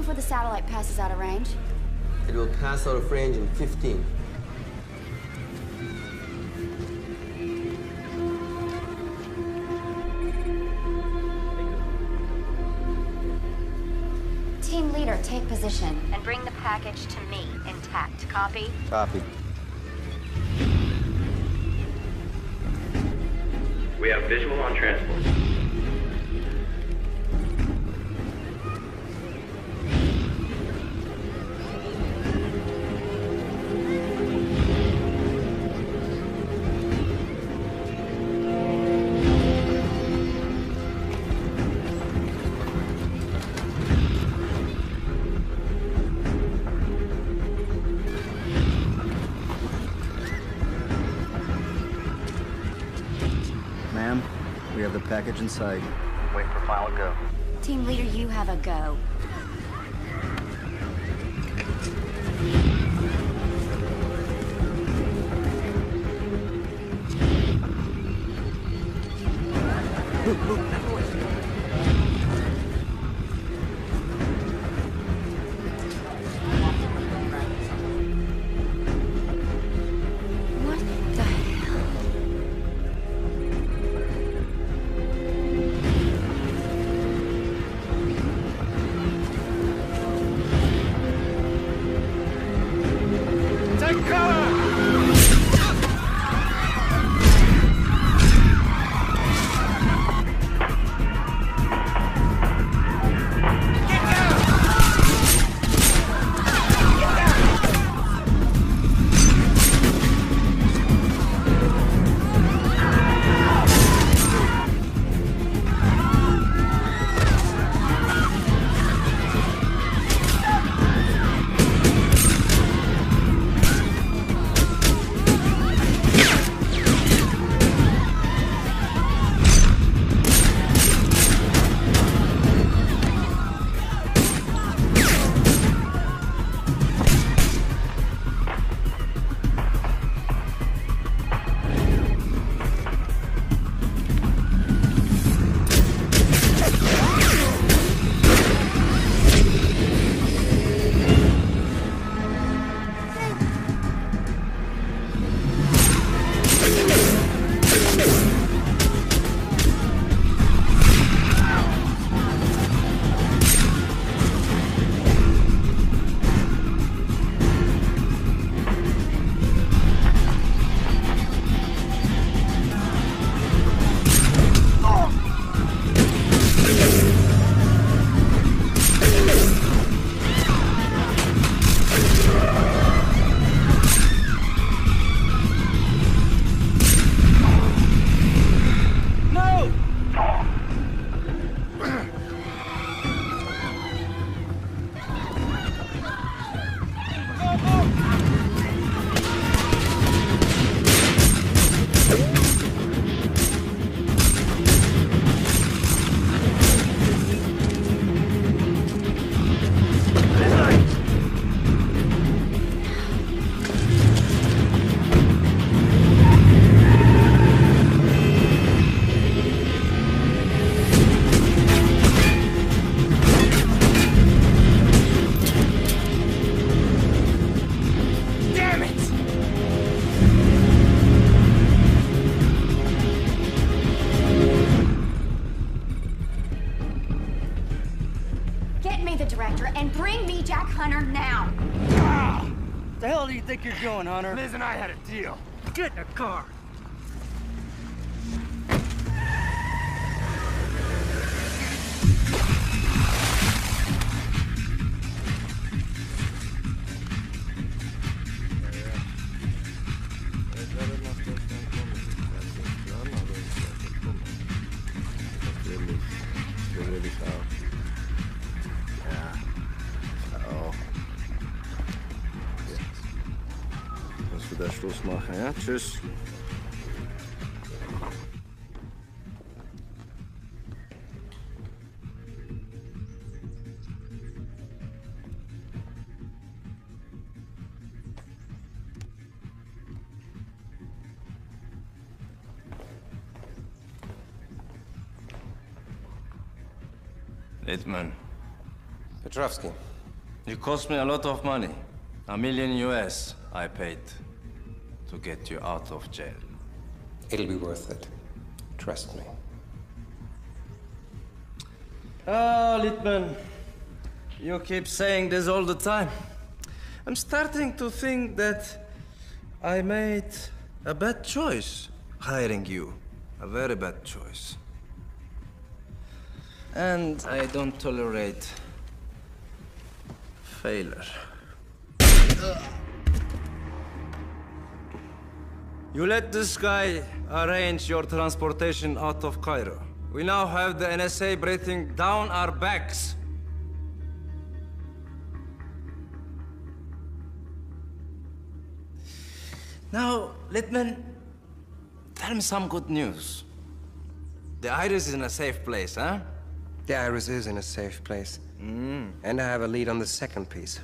before the satellite passes out of range? It will pass out of range in 15. Team leader, take position and bring the package to me intact. Copy? Copy. We have visual on transport. Ma'am, we have the package in sight. Wait for final go. Team leader, you have a go. What the hell? Take cover! Get me the director and bring me Jack Hunter now. The hell do you think you're doing, Hunter? Liz and I had a deal. Get in the car. Dass wir da Schluss machen, ja? Tschüss. Littman. Petrovsky, You cost me a lot of money. $1 million US I paid to get you out of jail. It'll be worth it. Trust me. Oh, Littman. You keep saying this all the time. I'm starting to think that I made a bad choice hiring you. A very bad choice. And I don't tolerate failure. You let this guy arrange your transportation out of Cairo. We now have the NSA breathing down our backs. Now, Littman, tell me some good news. The Iris is in a safe place, huh? The Iris is in a safe place. And I have a lead on the second piece.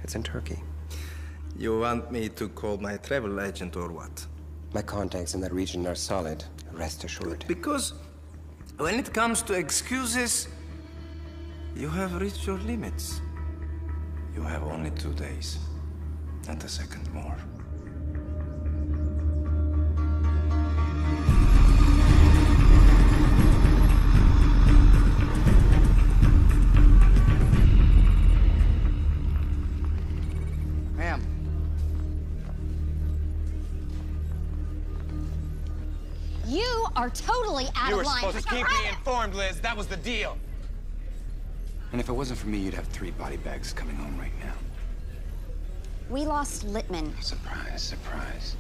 It's in Turkey. You want me to call my travel agent or what? My contacts in that region are solid, rest assured. Because when it comes to excuses, you have reached your limits. You have only 2 days, and a second more. Ma'am. You are totally out You of were line. supposed to keep me informed, Liz. That was the deal. And if it wasn't for me, you'd have 3 body bags coming home right now. We lost Littman. Surprise, surprise.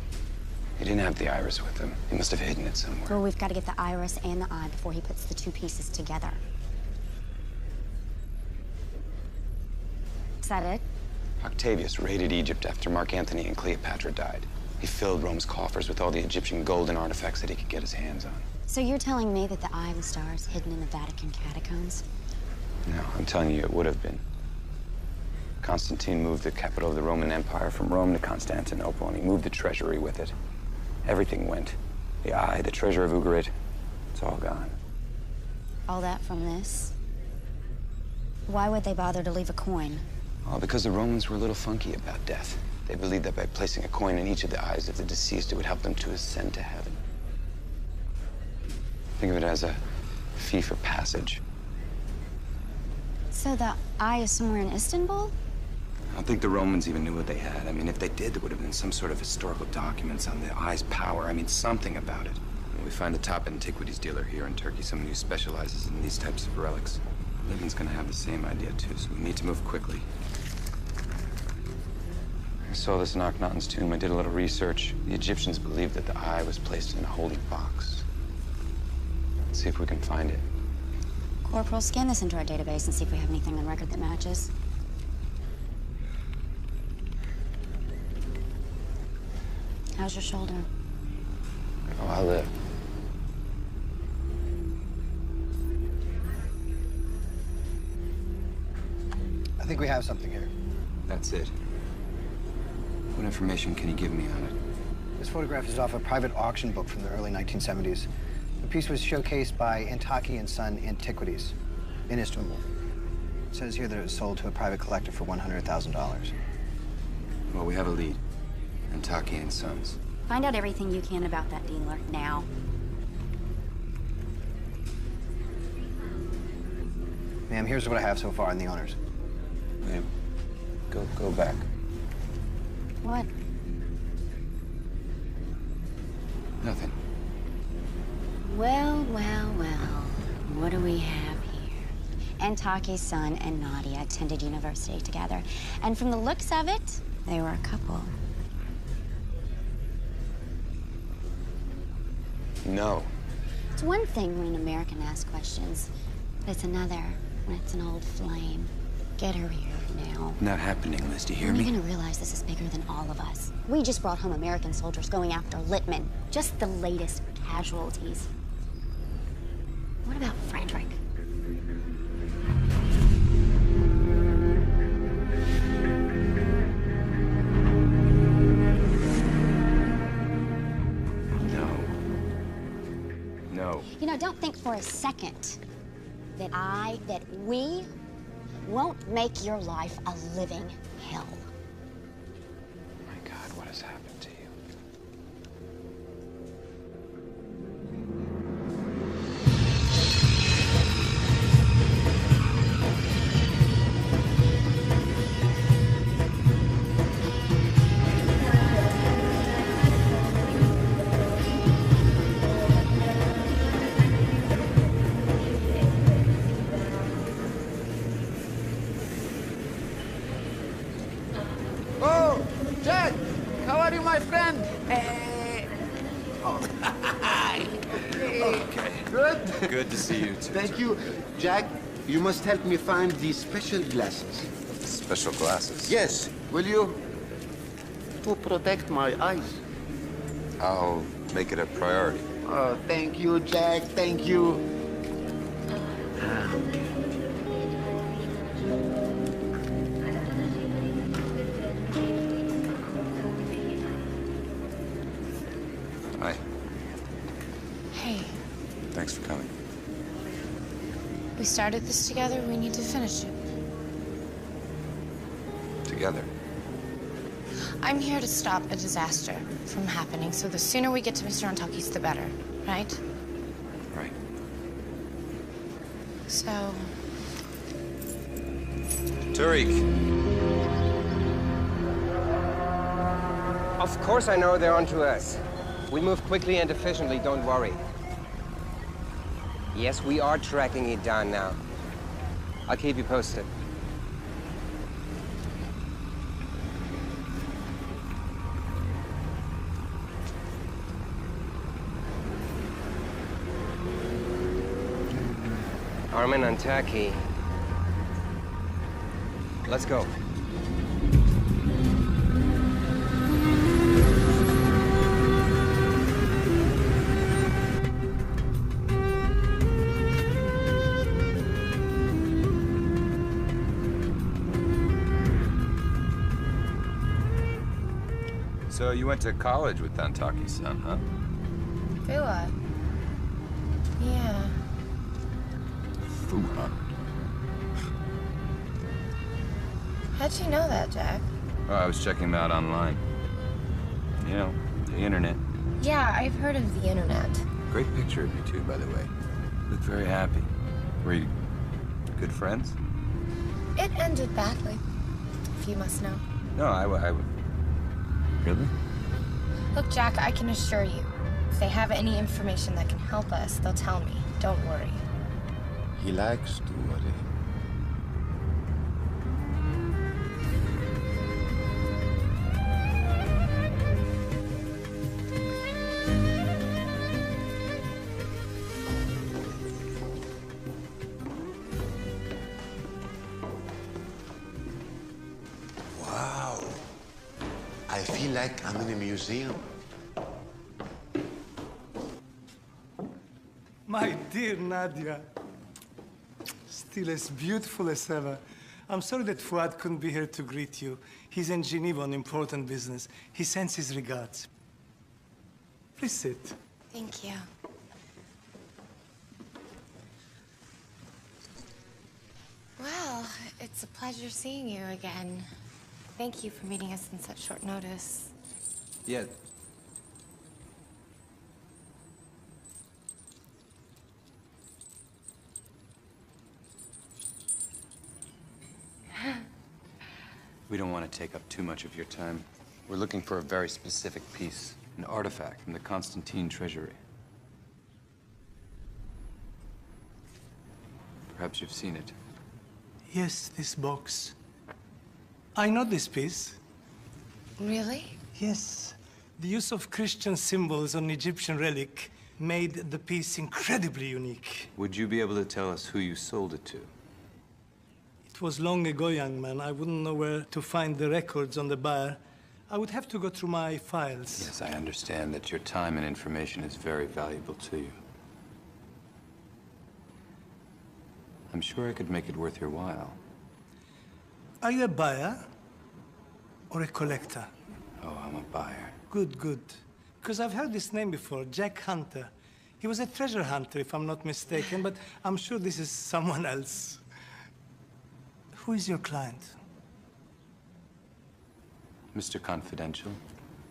He didn't have the iris with him. He must have hidden it somewhere. Well, we've got to get the iris and the eye before he puts the 2 pieces together. Is that it? Octavius raided Egypt after Mark Antony and Cleopatra died. He filled Rome's coffers with all the Egyptian gold and artifacts that he could get his hands on. So you're telling me that the Eye of the Star is hidden in the Vatican catacombs? No, I'm telling you, it would have been. Constantine moved the capital of the Roman Empire from Rome to Constantinople, and he moved the treasury with it. Everything went. The eye, the treasure of Ugarit, it's all gone. All that from this? Why would they bother to leave a coin? Well, because the Romans were a little funky about death. They believed that by placing a coin in each of the eyes of the deceased, it would help them to ascend to heaven. Think of it as a fee for passage. So the eye is somewhere in Istanbul? I don't think the Romans even knew what they had. I mean, if they did, there would have been some sort of historical documents on the eye's power. I mean, something about it. We find a top antiquities dealer here in Turkey, someone who specializes in these types of relics. Living's gonna have the same idea, too, so we need to move quickly. I saw this in Akhenaten's tomb. I did a little research. The Egyptians believed that the eye was placed in a holy box. Let's see if we can find it. Corporal, scan this into our database and see if we have anything on record that matches. How's your shoulder? Oh, I'll live. I think we have something here. That's it. What information can you give me on it? This photograph is off a private auction book from the early 1970s. The piece was showcased by Antaki & Son Antiquities in Istanbul. It says here that it was sold to a private collector for $100,000. Well, we have a lead. Antaki & Sons. Find out everything you can about that dealer, now. Ma'am, here's what I have so far on the owners. Wait, go back. What? Nothing. Well, well, well. What do we have here? Antaki's son and Nadia attended university together. And from the looks of it, they were a couple. No. It's one thing when an American asks questions, but it's another when it's an old flame. Get her here now. Not happening, Liz. Do you hear When are me? you gonna realize this is bigger than all of us? We just brought home American soldiers going after Littman. Just the latest casualties. What about Frederick? No. You know, don't think for a second that we won't make your life a living hell. My God, what has happened to you? Oh, Jack! How are you, my friend? Okay. Good? Good to see you too. Thank you. Jack, you must help me find these special glasses. Special glasses? Yes, will you? To protect my eyes. I'll make it a priority. Oh, thank you, Jack. Thank you. Hi. Hey, Thanks for coming. we started this together. We need to finish it. Together. I'm here to stop a disaster from happening, so the sooner we get to Mr. Antaki's, the better, right? Right. So, Tariq. Of course I know they're onto us. We move quickly and efficiently, don't worry. Yes, we are tracking it down now. I'll keep you posted. Armin Antaki. Let's go. So you went to college with Antaki's son, huh? Fuad. Yeah. Fuad. How'd you know that, Jack? Oh, I was checking him out online. You know, the internet. Yeah, I've heard of the internet. Great picture of you two, by the way. Look very happy. Were you good friends? It ended badly, if you must know. No, I would. Really? Look, Jack, I can assure you, if they have any information that can help us, they'll tell me. Don't worry. He likes to worry. Wow. I feel like I'm in a museum. My dear Nadia, still as beautiful as ever. I'm sorry that Fuad couldn't be here to greet you. He's in Geneva on important business. He sends his regards. Please sit. Thank you. Well, it's a pleasure seeing you again. Thank you for meeting us in such short notice. Yeah. We don't want to take up too much of your time. We're looking for a very specific piece, an artifact from the Constantine treasury. Perhaps you've seen it. Yes, this box. I know this piece. Really? Yes. The use of Christian symbols on Egyptian relic made the piece incredibly unique. Would you be able to tell us who you sold it to? It was long ago, young man. I wouldn't know where to find the records on the buyer. I would have to go through my files. Yes, I understand that your time and information is very valuable to you. I'm sure I could make it worth your while. Are you a buyer or a collector? Oh, I'm a buyer. Good, good. Because I've heard this name before, Jack Hunter. He was a treasure hunter, if I'm not mistaken, but I'm sure this is someone else. Who is your client? Mr. Confidential.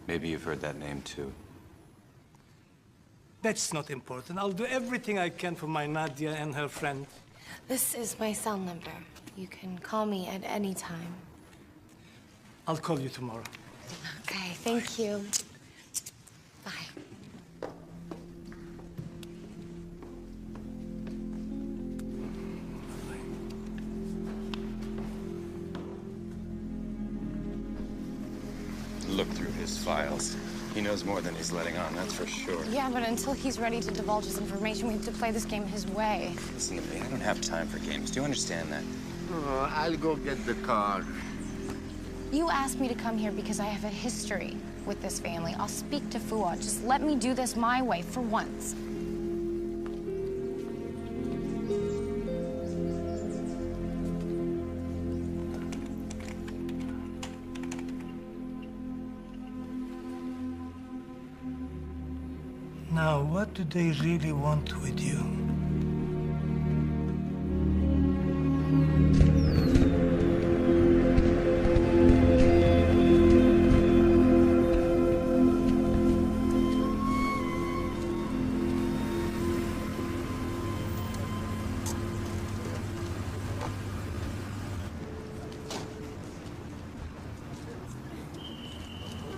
Maybe you've heard that name too. That's not important. I'll do everything I can for my Nadia and her friend. This is my cell number. You can call me at any time. I'll call you tomorrow. Okay, thank you. Bye. Look through his files. He knows more than he's letting on, that's for sure. Yeah, but until he's ready to divulge his information, we have to play this game his way. Listen to me, I don't have time for games. Do you understand that? Oh, I'll go get the car. You asked me to come here because I have a history with this family. I'll speak to Fuad. Just let me do this my way for once. Now, what do they really want with you?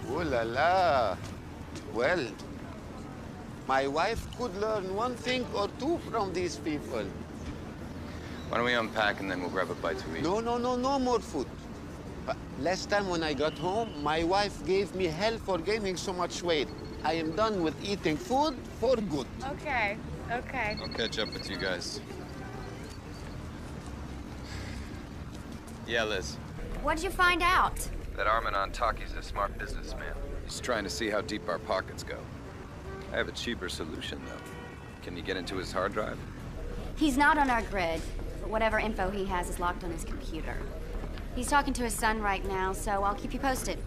Oh la la. Well, my wife could learn one thing or two from these people. Why don't we unpack and then we'll grab a bite to eat? No more food. Last time when I got home, my wife gave me hell for gaining so much weight. I am done with eating food for good. Okay. I'll catch up with you guys. Yeah, Liz. What'd you find out? That Armin Antaki's a smart businessman. He's trying to see how deep our pockets go. I have a cheaper solution, though. Can you get into his hard drive? He's not on our grid, but whatever info he has is locked on his computer. He's talking to his son right now, so I'll keep you posted.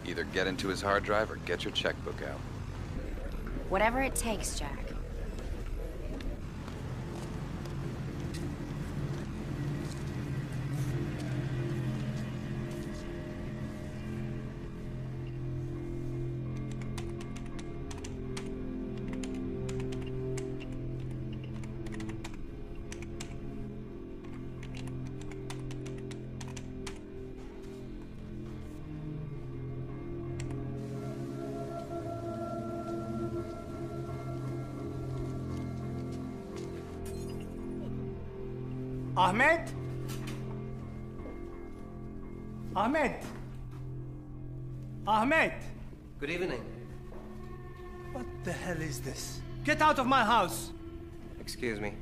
Either get into his hard drive or get your checkbook out. Whatever it takes, Jack. Ahmed? Ahmed? Ahmed? Good evening. What the hell is this? Get out of my house! Excuse me.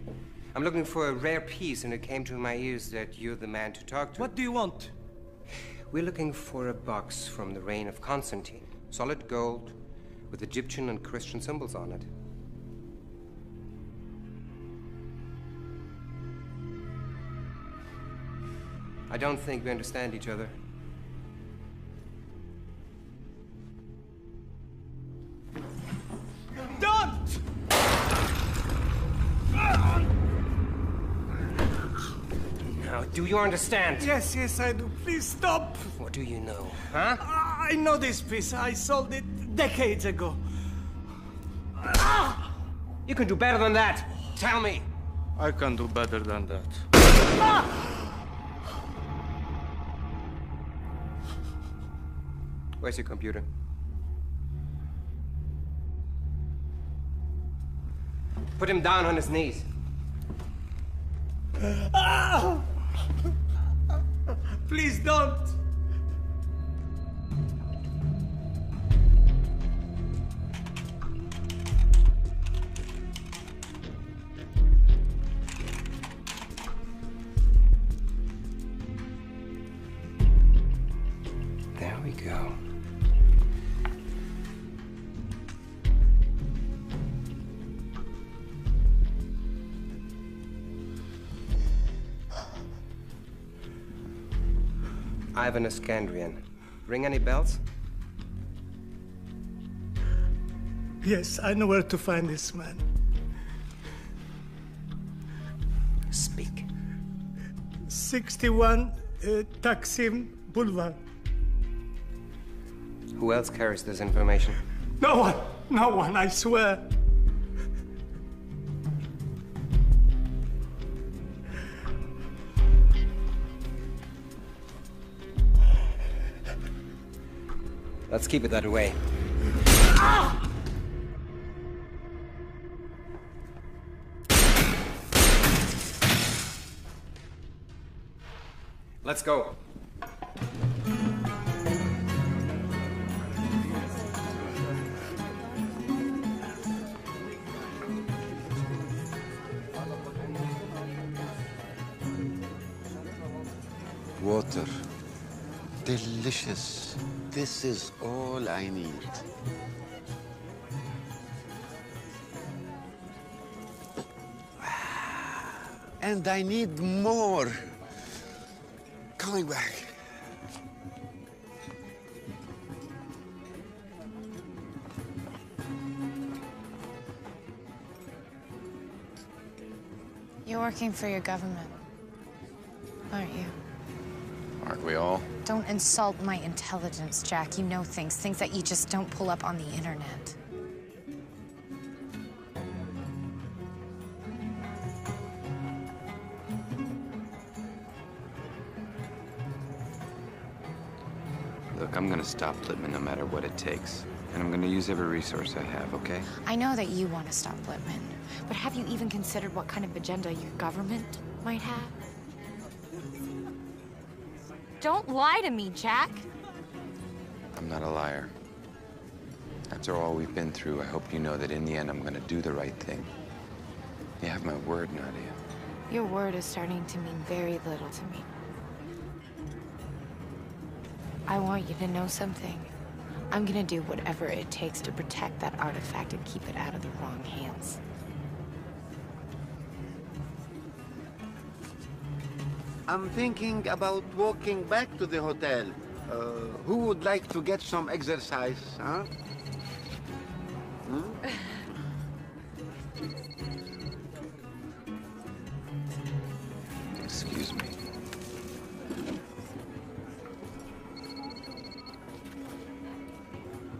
I'm looking for a rare piece, and it came to my ears that you're the man to talk to. What do you want? We're looking for a box from the reign of Constantine. Solid gold, with Egyptian and Christian symbols on it. I don't think we understand each other. Don't! Now, do you understand? Yes, I do. Please stop! What do you know, huh? I know this piece. I sold it decades ago. You can do better than that. Tell me. I can do better than that. Where's your computer? Put him down on his knees. Please don't. There we go. Ivan Iskandrian. Ring any bells? Yes, I know where to find this man. Speak. 61 Taksim Boulevard. Who else carries this information? No one, I swear. Let's keep it that way. Let's go. Water. Delicious. This is all I need. And I need more. Coming back. You're working for your government, aren't you? Aren't we all? Don't insult my intelligence, Jack. You know things that you just don't pull up on the internet. Look, I'm gonna stop Littman no matter what it takes. And I'm gonna use every resource I have, okay? I know that you want to stop Littman, but have you even considered what kind of agenda your government might have? Don't lie to me, Jack. I'm not a liar. After all we've been through, I hope you know that in the end I'm gonna do the right thing. You have my word, Nadia. Your word is starting to mean very little to me. I want you to know something. I'm gonna do whatever it takes to protect that artifact and keep it out of the wrong hands. I'm thinking about walking back to the hotel. Who would like to get some exercise, huh? Hmm? Excuse me.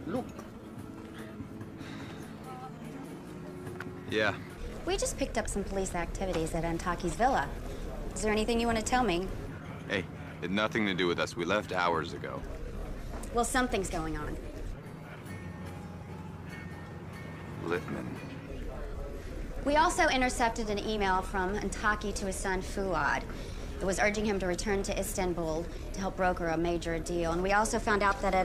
Look. Yeah. We just picked up some police activities at Antaki's villa. Is there anything you want to tell me? Hey, it had nothing to do with us. We left hours ago. Well, something's going on. Littman. We also intercepted an email from Antaki to his son, Fuad. It was urging him to return to Istanbul to help broker a major deal. And we also found out that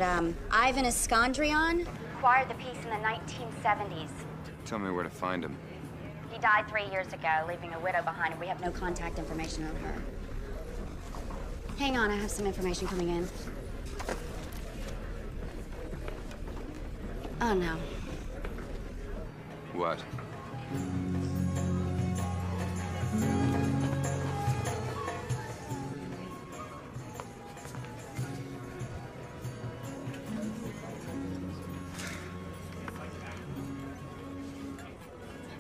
Ivan Iskandrian acquired the piece in the 1970s. Tell me where to find him. He died 3 years ago, leaving a widow behind, and we have no contact information on her. Hang on, I have some information coming in. Oh, no. What?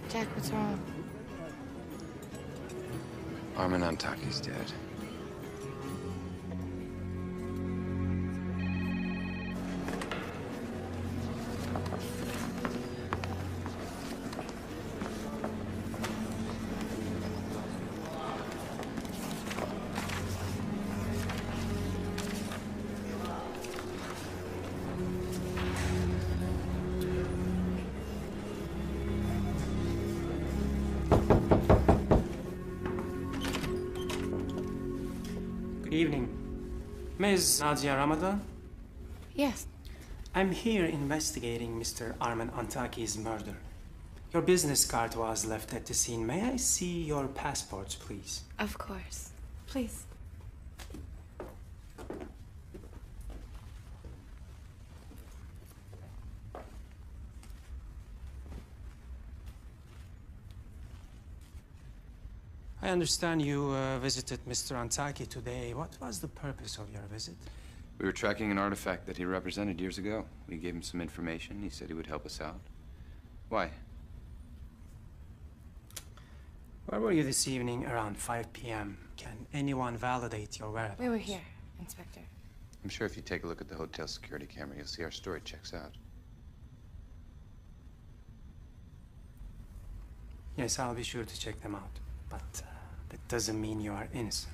Jack, what's wrong? Armin Antaki's dead. Good evening. Ms. Nadia Ramadan? Yes. I'm here investigating Mr. Arman Antaki's murder. Your business card was left at the scene. May I see your passports, please? Of course. Please. I understand you visited Mr. Antaki today. What was the purpose of your visit? We were tracking an artifact that he represented years ago. We gave him some information. He said he would help us out. Why? Where were you this evening around 5 p.m.? Can anyone validate your whereabouts? We were here, Inspector. I'm sure if you take a look at the hotel security camera, you'll see our story checks out. Yes, I'll be sure to check them out. But that doesn't mean you are innocent.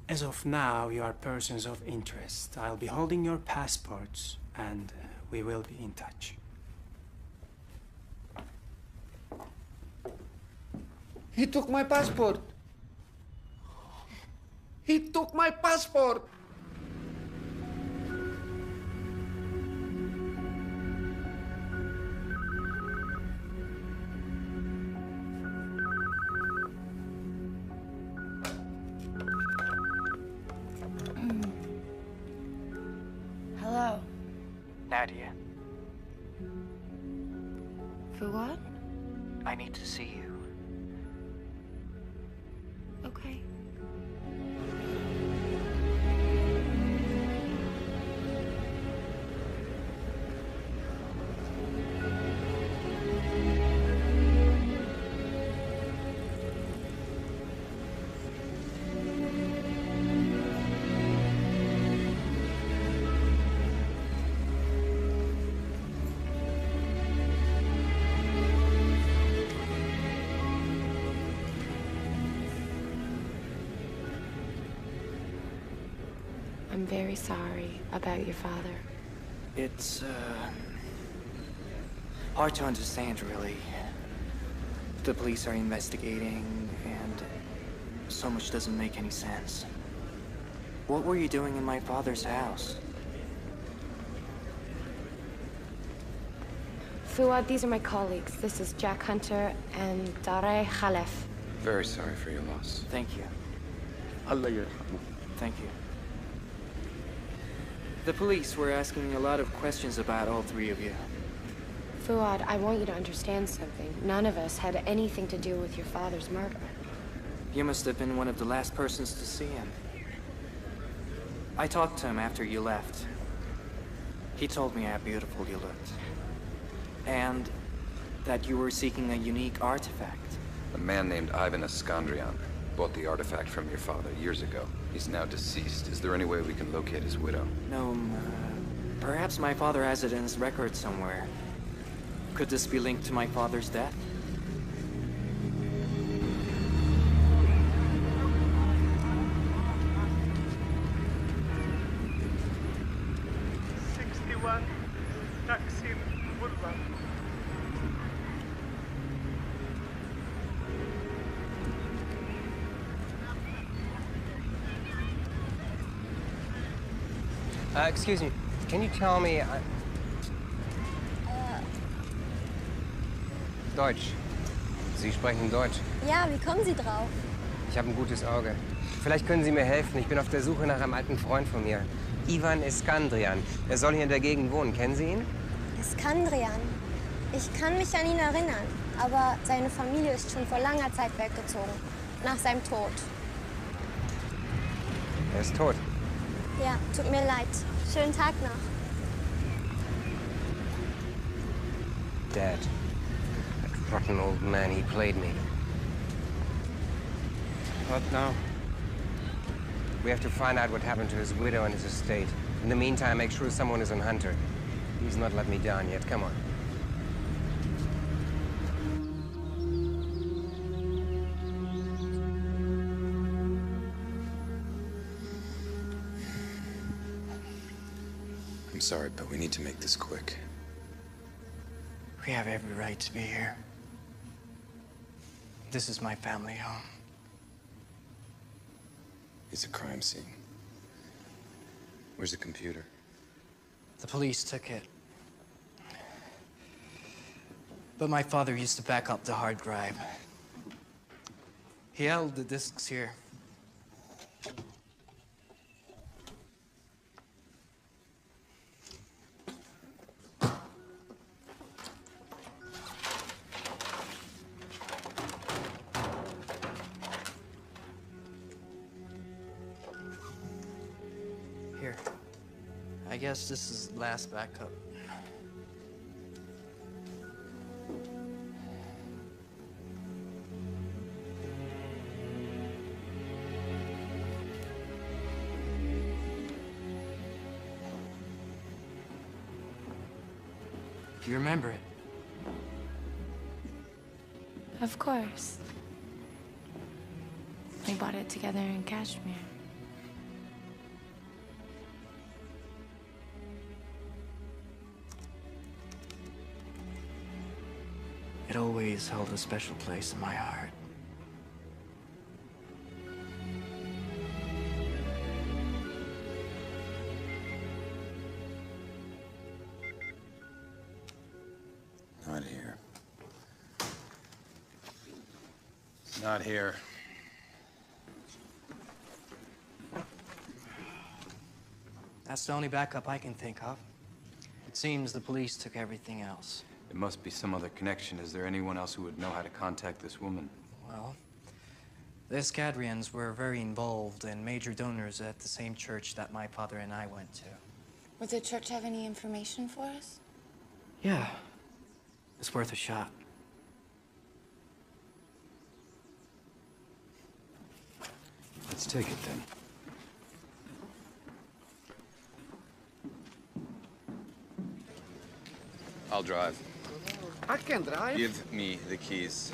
As of now, you are persons of interest. I'll be holding your passports, and we will be in touch. He took my passport. He took my passport. Hello. Nadia, Fuad? I need to see you. Okay. I'm very sorry about your father. It's, hard to understand, really. The police are investigating, and so much doesn't make any sense. What were you doing in my father's house? Fuad, these are my colleagues. This is Jack Hunter and Dareh Khalef. Very sorry for your loss. Thank you. Allah yarhamah. Thank you. The police were asking a lot of questions about all three of you. Fuad, I want you to understand something. None of us had anything to do with your father's murder. You must have been one of the last persons to see him. I talked to him after you left. He told me how beautiful you looked. And that you were seeking a unique artifact. A man named Ivan Iskandrian bought the artifact from your father years ago. He's now deceased. Is there any way we can locate his widow? No, perhaps my father has it in his record somewhere. Could this be linked to my father's death? Excuse me, can you tell me... Deutsch. Sie sprechen Deutsch. Ja, wie kommen Sie drauf? Ich habe ein gutes Auge. Vielleicht können Sie mir helfen. Ich bin auf der Suche nach einem alten Freund von mir. Ivan Iskandrian. Er soll hier in der Gegend wohnen. Kennen Sie ihn? Iskandrian. Ich kann mich an ihn erinnern, aber seine Familie ist schon vor langer Zeit weggezogen. Nach seinem Tod. Er ist tot. Ja, tut mir leid. Schönen Tag noch. Dad. That rotten old man, he played me. What now? We have to find out what happened to his widow and his estate. In the meantime, make sure someone is on Hunter. He's not let me down yet. Come on. I'm sorry, but we need to make this quick. We have every right to be here. This is my family home. It's a crime scene. Where's the computer? The police took it. But my father used to back up the hard drive. He held the discs here. Here. I guess this is last backup. Do you remember it? Of course. We bought it together in Kashmir. It always held a special place in my heart. Not here. Not here. That's the only backup I can think of. It seems the police took everything else. There must be some other connection. Is there anyone else who would know how to contact this woman? Well, the Escadrians were very involved and major donors at the same church that my father and I went to. Would the church have any information for us? Yeah. It's worth a shot. Let's take it then. I'll drive. I can drive. Give me the keys.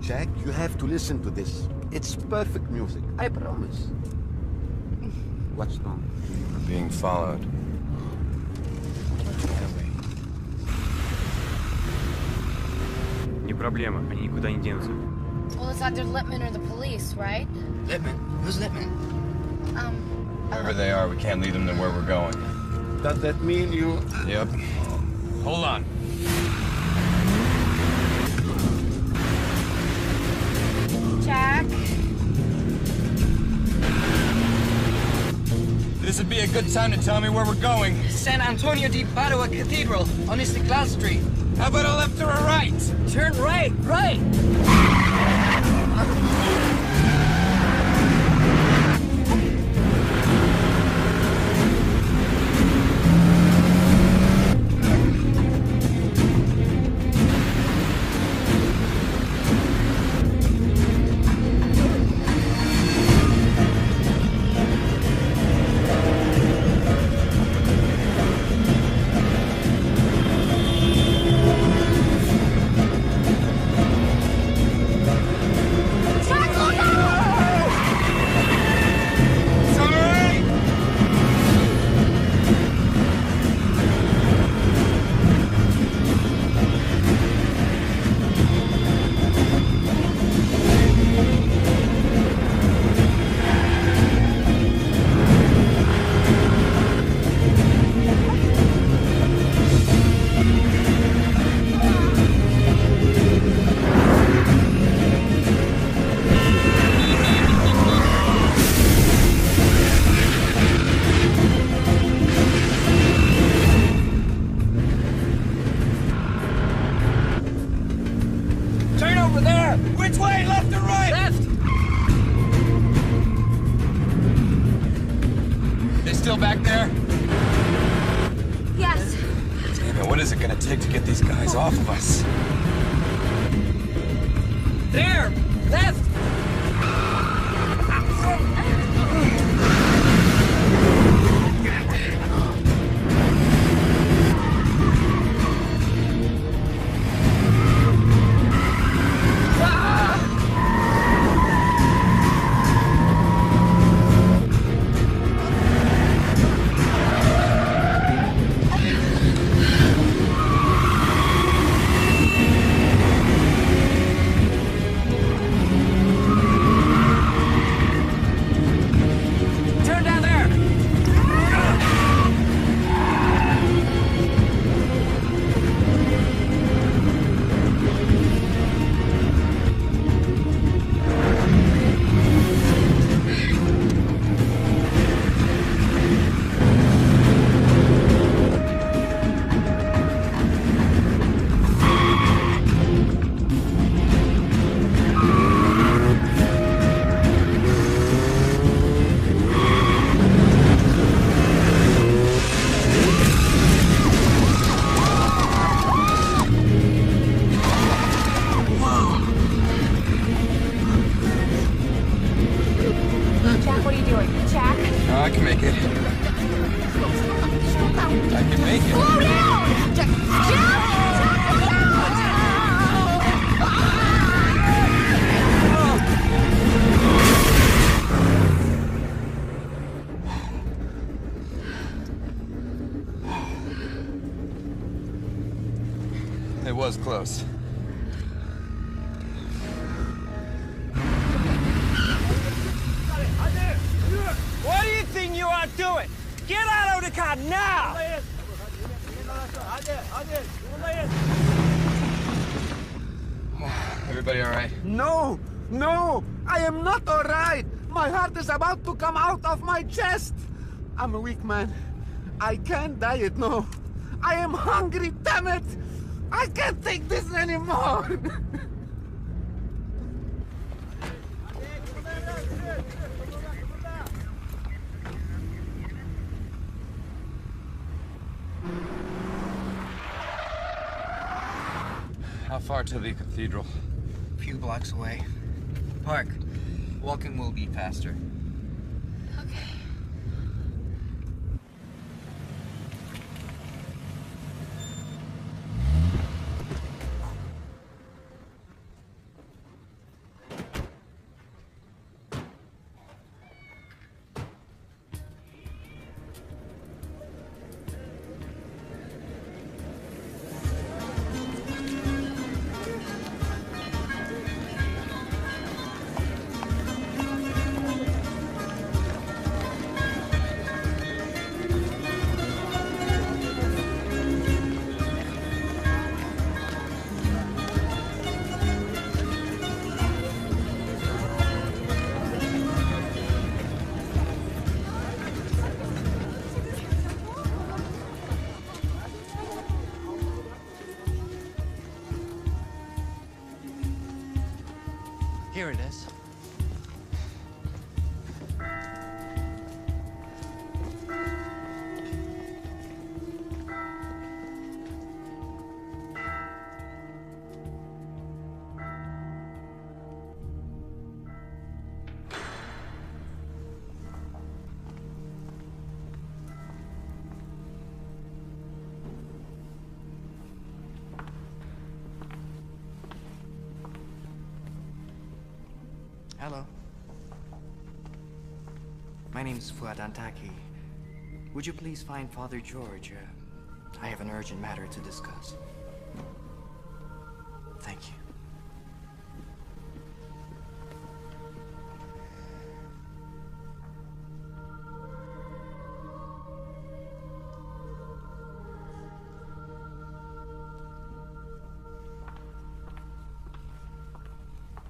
Jack, you have to listen to this. It's perfect music, I promise. What's wrong? We're being followed. Не проблема, они никуда не денутся. Well, it's either Lippman or the police, right? Lippman? Who's Lippman? Wherever they are, we can't lead them to where we're going. Does that mean you... Yep. Hold on. Jack? This would be a good time to tell me where we're going. San Antonio di Padua Cathedral on Istiklal Street. How about a left or a right? Turn right, right! Still back there? Yes. Damn it, what is it gonna take to get these guys off of us? There! Left! can make it. Slow down! Jack! It was close. What do you think you are doing? Get out of the car now! Everybody all right? No! No! I am not all right! My heart is about to come out of my chest! I'm a weak man. I can't diet, no. I am hungry, damn it! I can't take this anymore! How far to the cathedral? A few blocks away. Park. Walking will be faster. Okay. Here it is. Hello. My name is Fuad Antaki. Would you please find Father George? I have an urgent matter to discuss. Thank you.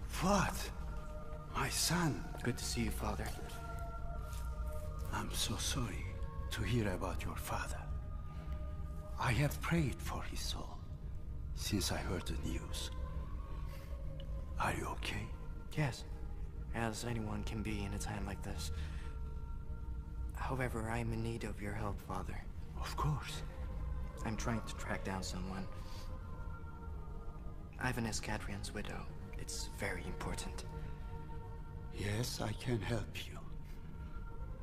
Fuad, my son. Good to see you, Father. I'm so sorry to hear about your father. I have prayed for his soul since I heard the news. Are you okay? Yes, as anyone can be in a time like this. However, I'm in need of your help, Father. Of course. I'm trying to track down someone. Ivan Escadrian's widow. It's very important. Yes, I can help you.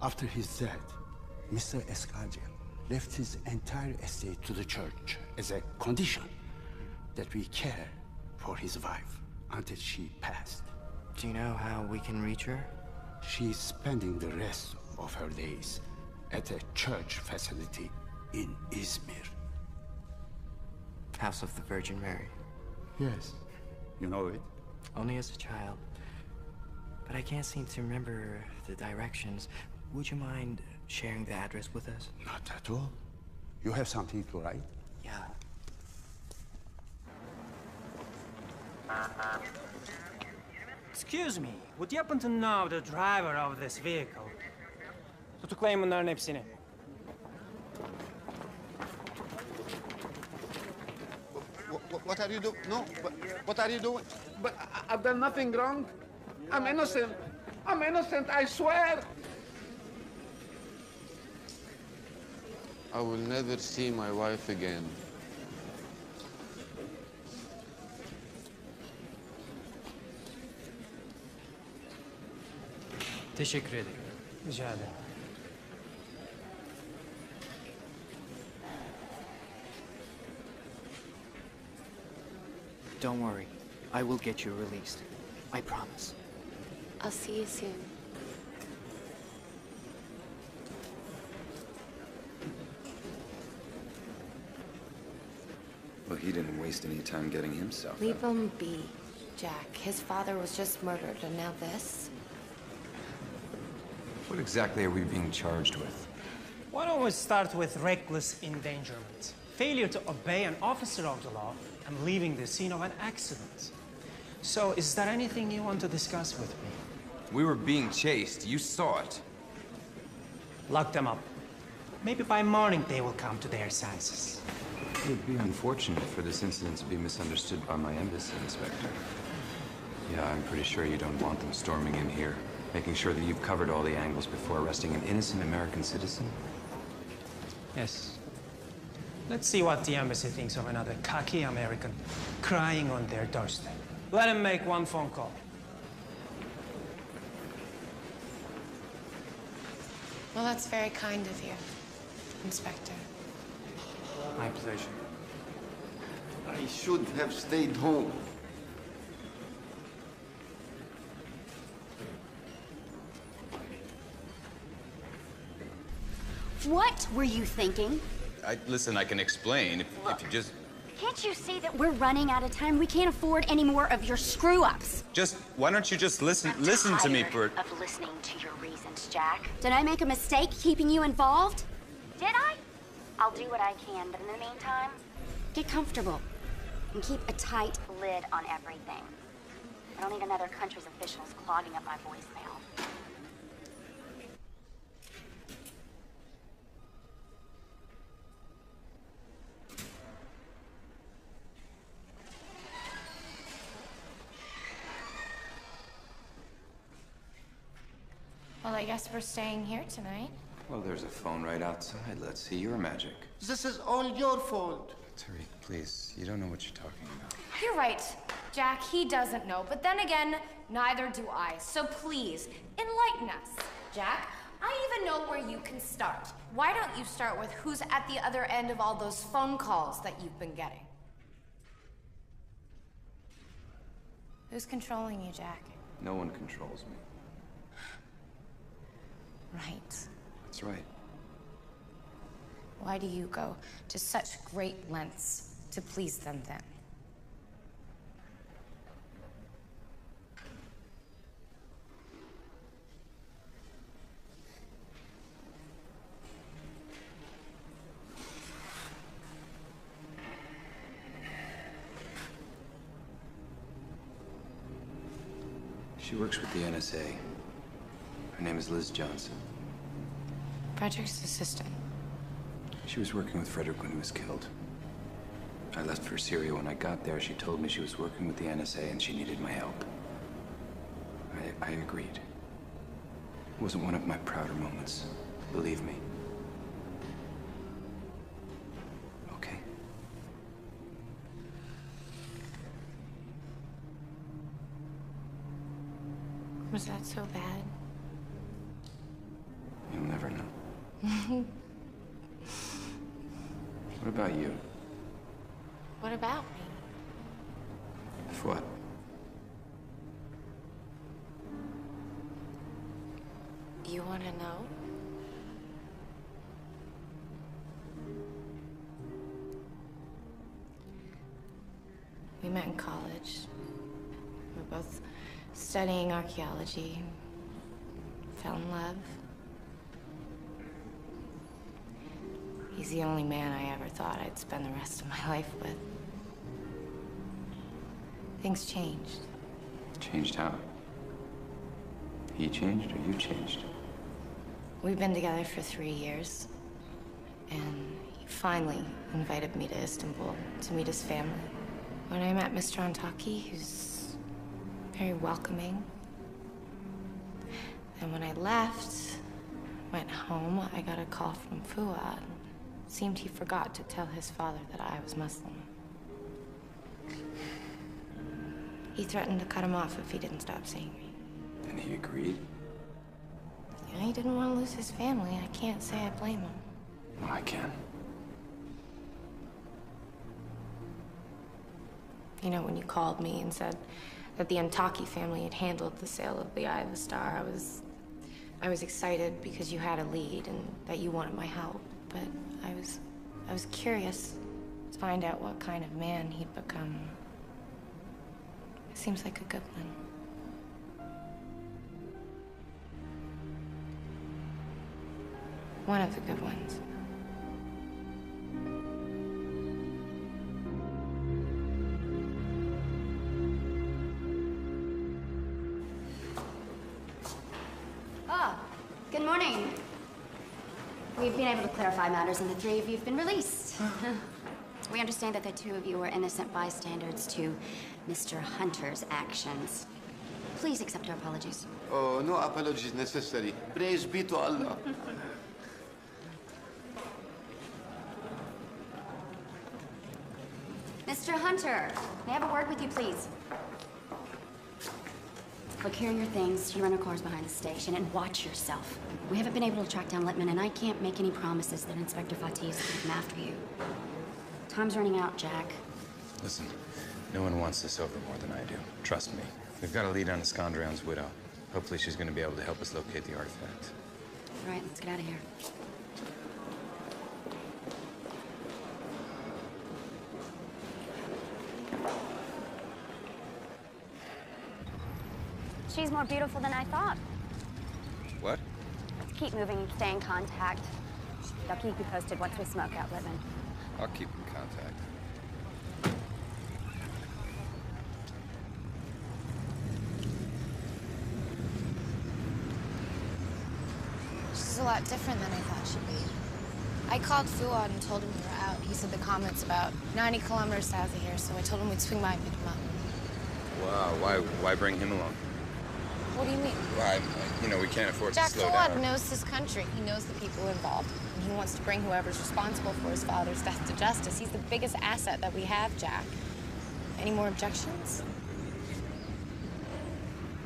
After his death, Mr. Escadrian left his entire estate to the church as a condition that we care for his wife until she passed. Do you know how we can reach her? She's spending the rest of her days at a church facility in Izmir. House of the Virgin Mary. Yes, you know it. Only as a child. But I can't seem to remember the directions. Would you mind sharing the address with us? Not at all. You have something to write? Yeah. Excuse me, would you happen to know the driver of this vehicle? Tutuklayın bunların hepsini. What are you doing? No, what are you doing? But I've done nothing wrong. I'm innocent. I'm innocent, I swear. I will never see my wife again. Teşekkür ederim. Rica ederim. Don't worry. I will get you released. I promise. I'll see you soon. Well, he didn't waste any time getting himself Leave out. him be, Jack. His father was just murdered, and now this? What exactly are we being charged with? Why don't we start with reckless endangerment? Failure to obey an officer of the law and leaving the scene of an accident. So, is there anything you want to discuss with me? We were being chased. You saw it. Lock them up. Maybe by morning they will come to their senses. It would be unfortunate for this incident to be misunderstood by my embassy, Inspector. Yeah, I'm pretty sure you don't want them storming in here, making sure that you've covered all the angles before arresting an innocent American citizen. Yes. Let's see what the embassy thinks of another cocky American crying on their doorstep. Let him make one phone call. Well, that's very kind of you, Inspector. My pleasure. I should have stayed home. What were you thinking? Listen, I can explain if you just... Can't you see that we're running out of time? We can't afford any more of your screw-ups. Why don't you just listen to me for... Of listening to your reasons, Jack. Did I make a mistake keeping you involved? Did I? I'll do what I can, but in the meantime, get comfortable and keep a tight lid on everything. I don't need another country's officials clogging up my voicemail. Well, I guess we're staying here tonight. Well, there's a phone right outside. Let's see your magic. This is all your fault. Tariq, please. You don't know what you're talking about. You're right, Jack. He doesn't know. But then again, neither do I. So please, enlighten us. Jack, I even know where you can start. Why don't you start with who's at the other end of all those phone calls that you've been getting? Who's controlling you, Jack? No one controls me. Right. That's right. Why do you go to such great lengths to please them then? She works with the NSA. Her name is Liz Johnson. Frederick's assistant. She was working with Frederick when he was killed. I left for Syria. When I got there, she told me she was working with the NSA and she needed my help. I agreed. It wasn't one of my prouder moments, believe me. Okay? Was that so bad? You'll never know. What about you? What about me? If what? You want to know? We met in college. We were both studying archaeology. Fell in love. He's the only man I ever thought I'd spend the rest of my life with. Things changed. Changed how? He changed or you changed? We've been together for 3 years. And he finally invited me to Istanbul to meet his family. When I met Mr. Antaki, he was very welcoming. And when I left, went home, I got a call from Fuad. It seemed he forgot to tell his father that I was Muslim. He threatened to cut him off if he didn't stop seeing me. And he agreed? Yeah, he didn't want to lose his family. I can't say I blame him. No, I can. You know, when you called me and said that the Antaki family had handled the sale of the Eye of the Star, I was excited because you had a lead and that you wanted my help. But I was curious to find out what kind of man he'd become. Seems like a good one. One of the good ones. Good morning. We've been able to clarify matters, and the three of you have been released. We understand that the two of you were innocent bystanders to Mr. Hunter's actions. Please accept our apologies. Oh, no apologies necessary. Praise be to Allah. Mr. Hunter, may I have a word with you, please? Look, here are your things. You run your cars behind the station, and watch yourself. We haven't been able to track down Littman, and I can't make any promises that Inspector Fatih is going to come after you. Time's running out, Jack. Listen, no one wants this over more than I do. Trust me. We've got a lead on Iskandrian's widow. Hopefully she's going to be able to help us locate the artifact. All right, let's get out of here. She's more beautiful than I thought. What? Keep moving and stay in contact. I'll keep you posted once we smoke out Littman. I'll keep in contact. She's a lot different than I thought she'd be. I called Fuad and told him we were out. He said the comment's about 90 kilometers south of here, so I told him we'd swing by and pick him up. Wow, why bring him along? What do you mean? Well, we can't afford Jack to slow Fuad down. knows his country. He knows the people involved. And he wants to bring whoever's responsible for his father's death to justice. He's the biggest asset that we have, Jack. Any more objections?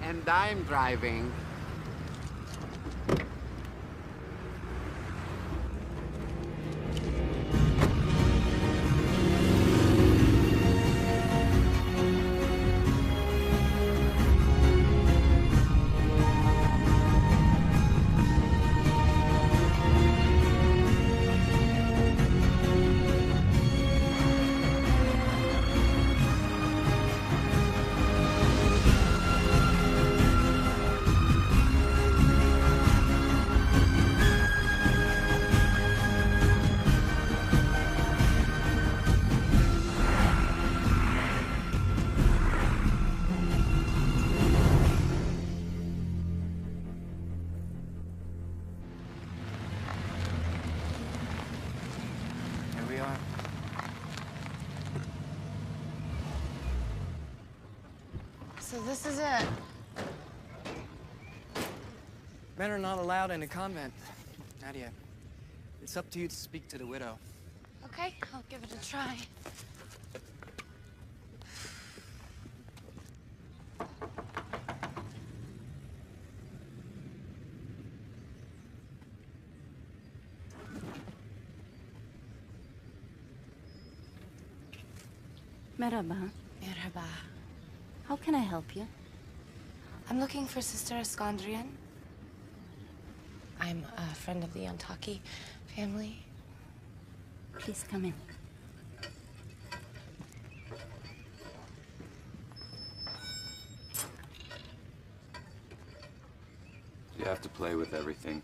And I'm driving. So this is it. Men are not allowed in a convent, Nadia. It's up to you to speak to the widow. Okay, I'll give it a try. Merhaba. Merhaba. How can I help you? I'm looking for Sister Iskandrian. I'm a friend of the Antaki family. Please come in. You have to play with everything.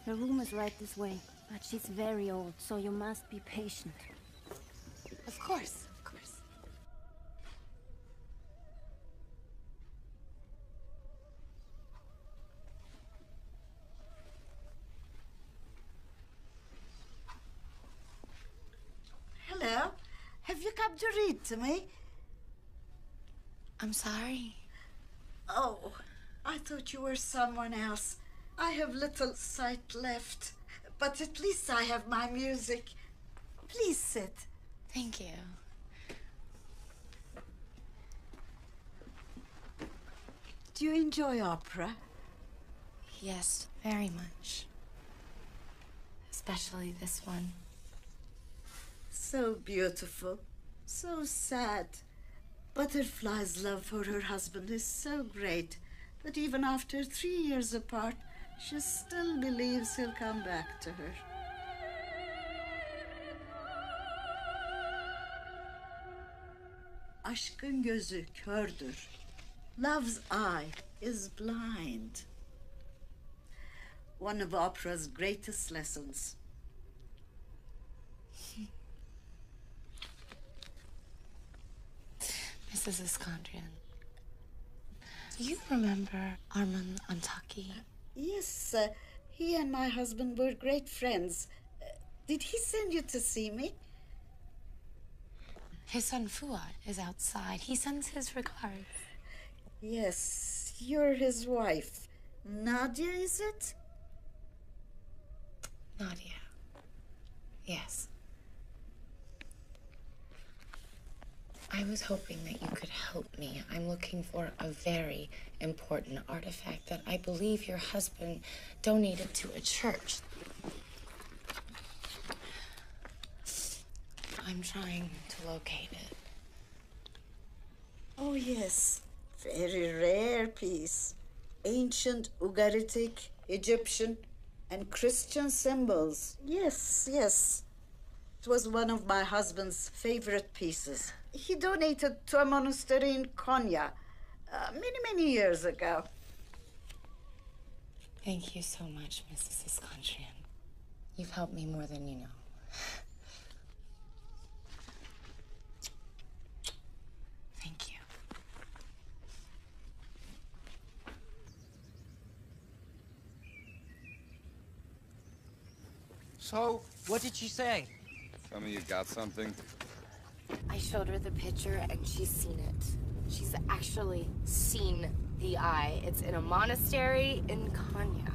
The room is right this way, but she's very old, so you must be patient. Of course, of course. Hello. Have you come to read to me? I'm sorry. Oh, I thought you were someone else. I have little sight left, but at least I have my music. Please sit. Thank you. Do you enjoy opera? Yes, very much. especially this one. So beautiful, so sad. Butterfly's love for her husband is so great that even after 3 years apart, she still believes he'll come back to her. Aşkın gözü kördür. Love's eye is blind. One of opera's greatest lessons. Mrs. Iskandrian, you remember Arman Antaki? Yes, he and my husband were great friends. Did he send you to see me? His son Fuad is outside. He sends his regards. Yes, you're his wife. Nadia, is it? Nadia. Yes. I was hoping that you could help me. I'm looking for a very important artifact that I believe your husband donated to a church. I'm trying to locate it. Oh, yes. Very rare piece. Ancient Ugaritic, Egyptian, and Christian symbols. Yes, yes. It was one of my husband's favorite pieces. He donated to a monastery in Konya many years ago. Thank you so much, Mrs. Iskandrian. You've helped me more than you know. Thank you. So, what did she say? Tell me you got something. I showed her the picture and she's seen it. She's actually seen the eye. It's in a monastery in Konya.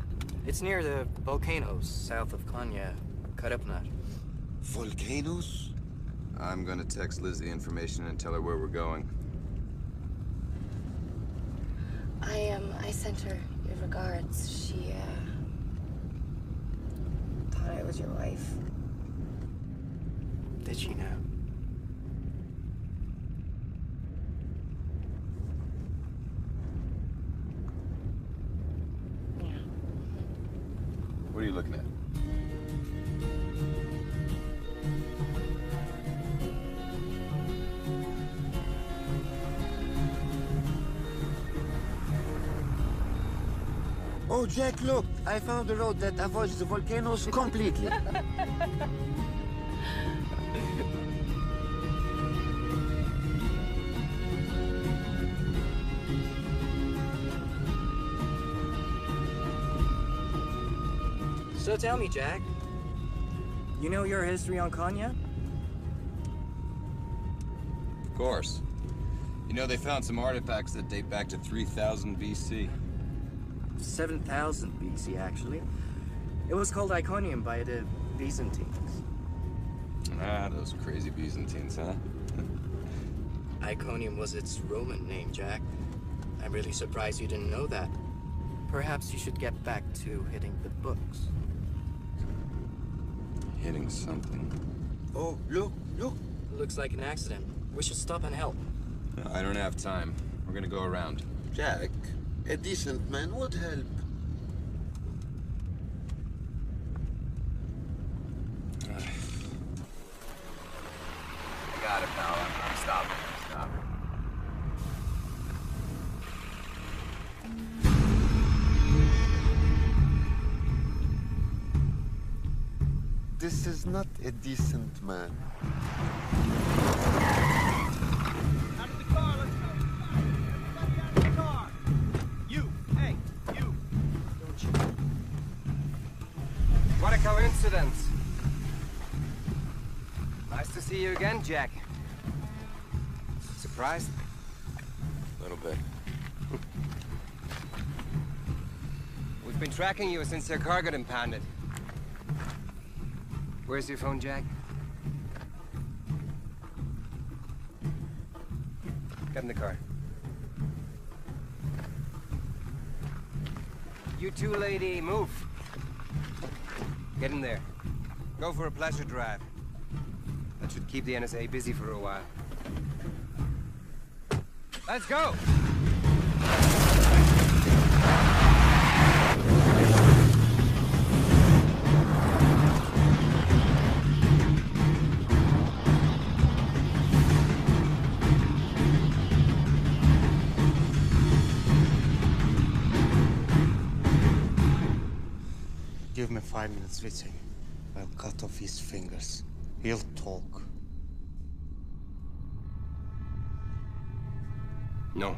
It's near the volcanoes south of Konya, Karapnat. Volcanoes? I'm gonna text Liz the information and tell her where we're going. I sent her your regards. She, thought I was your wife. Did she know? What are you looking at? Oh, Jack, look. I found a road that avoids the volcanoes completely. So tell me, Jack, you know your history on Konya? Of course. You know, they found some artifacts that date back to 3000 BC. 7000 BC, actually. It was called Iconium by the Byzantines. Ah, those crazy Byzantines, huh? Iconium was its Roman name, Jack. I'm really surprised you didn't know that. Perhaps you should get back to hitting the books. Hitting something. Oh, look, look. Looks like an accident. We should stop and help. I don't have time. We're gonna go around. Jack, a decent man would help. I got it, pal. I'm stopping. Stop. This is not a decent man. Out of the car, let's go! Everybody out of the car! You, hey, you! Don't you? What a coincidence. Nice to see you again, Jack. Surprised? A little bit. We've been tracking you since your car got impounded. Where's your phone, Jack? Get in the car. You too, lady, move. Get in there. Go for a pleasure drive. That should keep the NSA busy for a while. Let's go! Give me 5 minutes with him. I'll cut off his fingers. He'll talk. No.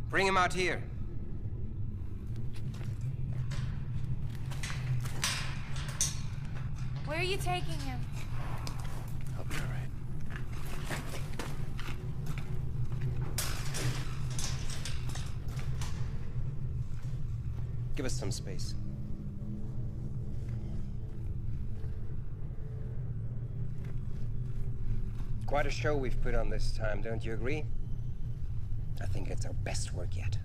Bring him out here. Where are you taking him? I'll be all right. Give us some space. Quite a show we've put on this time, don't you agree? I think it's our best work yet.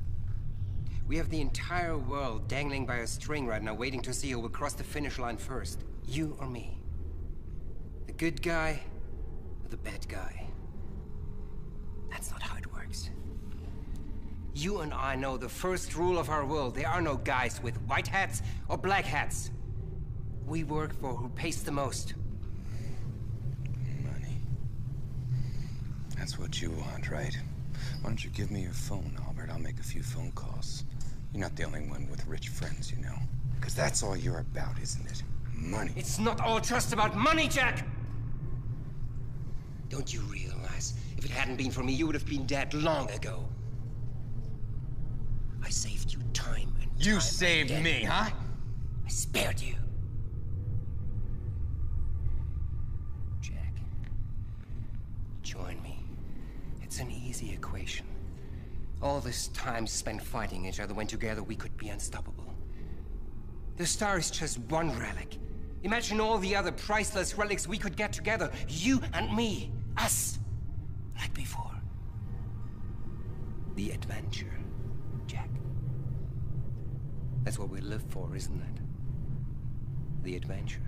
We have the entire world dangling by a string right now, waiting to see who will cross the finish line first. You or me. The good guy or the bad guy. That's not how it works. You and I know the first rule of our world. There are no guys with white hats or black hats. We work for who pays the most. That's what you want, right? Why don't you give me your phone, Albert? I'll make a few phone calls. You're not the only one with rich friends, you know. Because that's all you're about, isn't it? Money. It's not all just about money, Jack! Don't you realize, if it hadn't been for me, you would have been dead long ago. I saved you time and time. You saved me, huh? I spared you. Jack, join me. It's an easy equation. All this time spent fighting each other when together we could be unstoppable. The star is just one relic. Imagine all the other priceless relics we could get together. You and me. Us. Like before. The adventure, Jack. That's what we live for, isn't it? The adventure.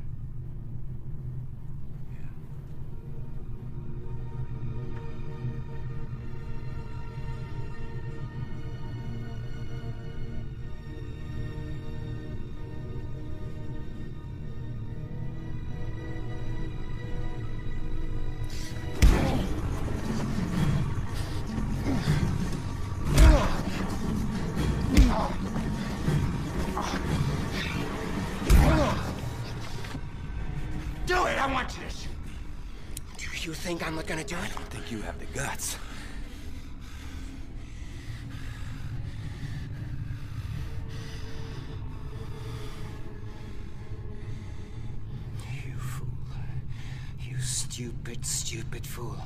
Do it! I want you to. Do you think I'm not gonna do it? I don't think you have the guts. You fool. You stupid, stupid fool.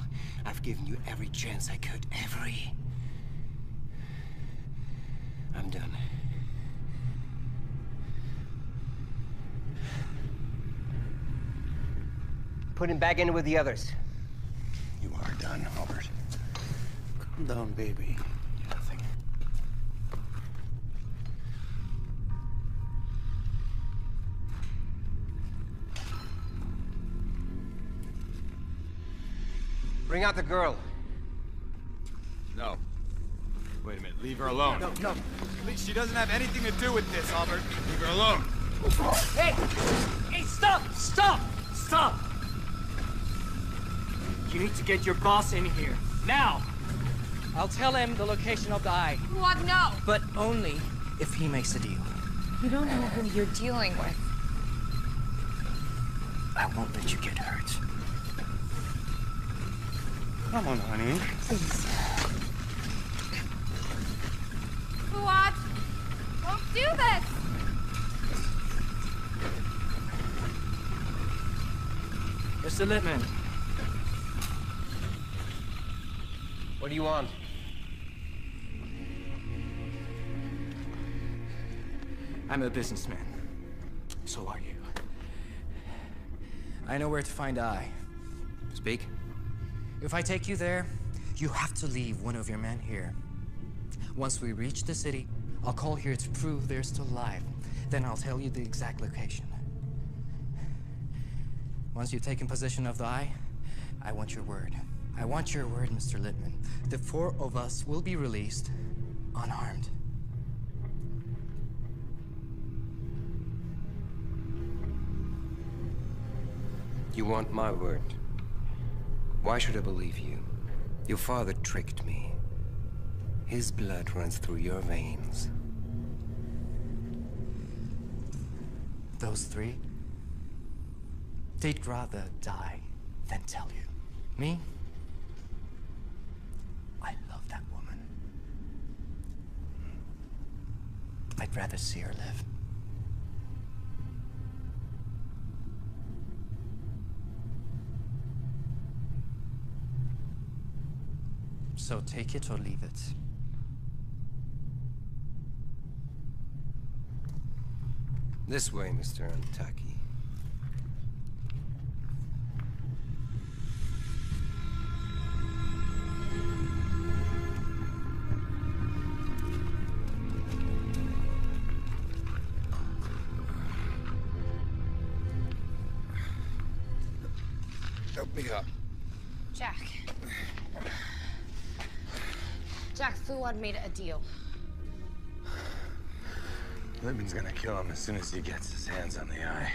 I've given you every chance I could. Every. I'm done. Put him back in with the others. You are done, Albert. Calm down, baby. Nothing. Bring out the girl. No. Wait a minute, leave her alone. No. She doesn't have anything to do with this, Albert. Leave her alone. Hey! Hey, stop! Stop! Stop! You need to get your boss in here. Now! I'll tell him the location of the eye. What? No! But only if he makes a deal. You don't know who you're dealing with. I won't let you get hurt. Come on, honey. Please. Fuad! Don't do this! Mr. Littman. What do you want? I'm a businessman. So are you. I know where to find Eye. Speak. If I take you there, you have to leave one of your men here. Once we reach the city, I'll call here to prove they're still alive. Then I'll tell you the exact location. Once you've taken possession of the eye, I want your word. I want your word, Mr. Littman. The 4 of us will be released unharmed. You want my word? Why should I believe you? Your father tricked me. His blood runs through your veins. Those 3, they'd rather die than tell you. Me? I love that woman. I'd rather see her live. So take it or leave it. This way, Mr. Antaki. Help me up. Jack. Jack, Fuad made a deal. Littman's gonna kill him as soon as he gets his hands on the eye.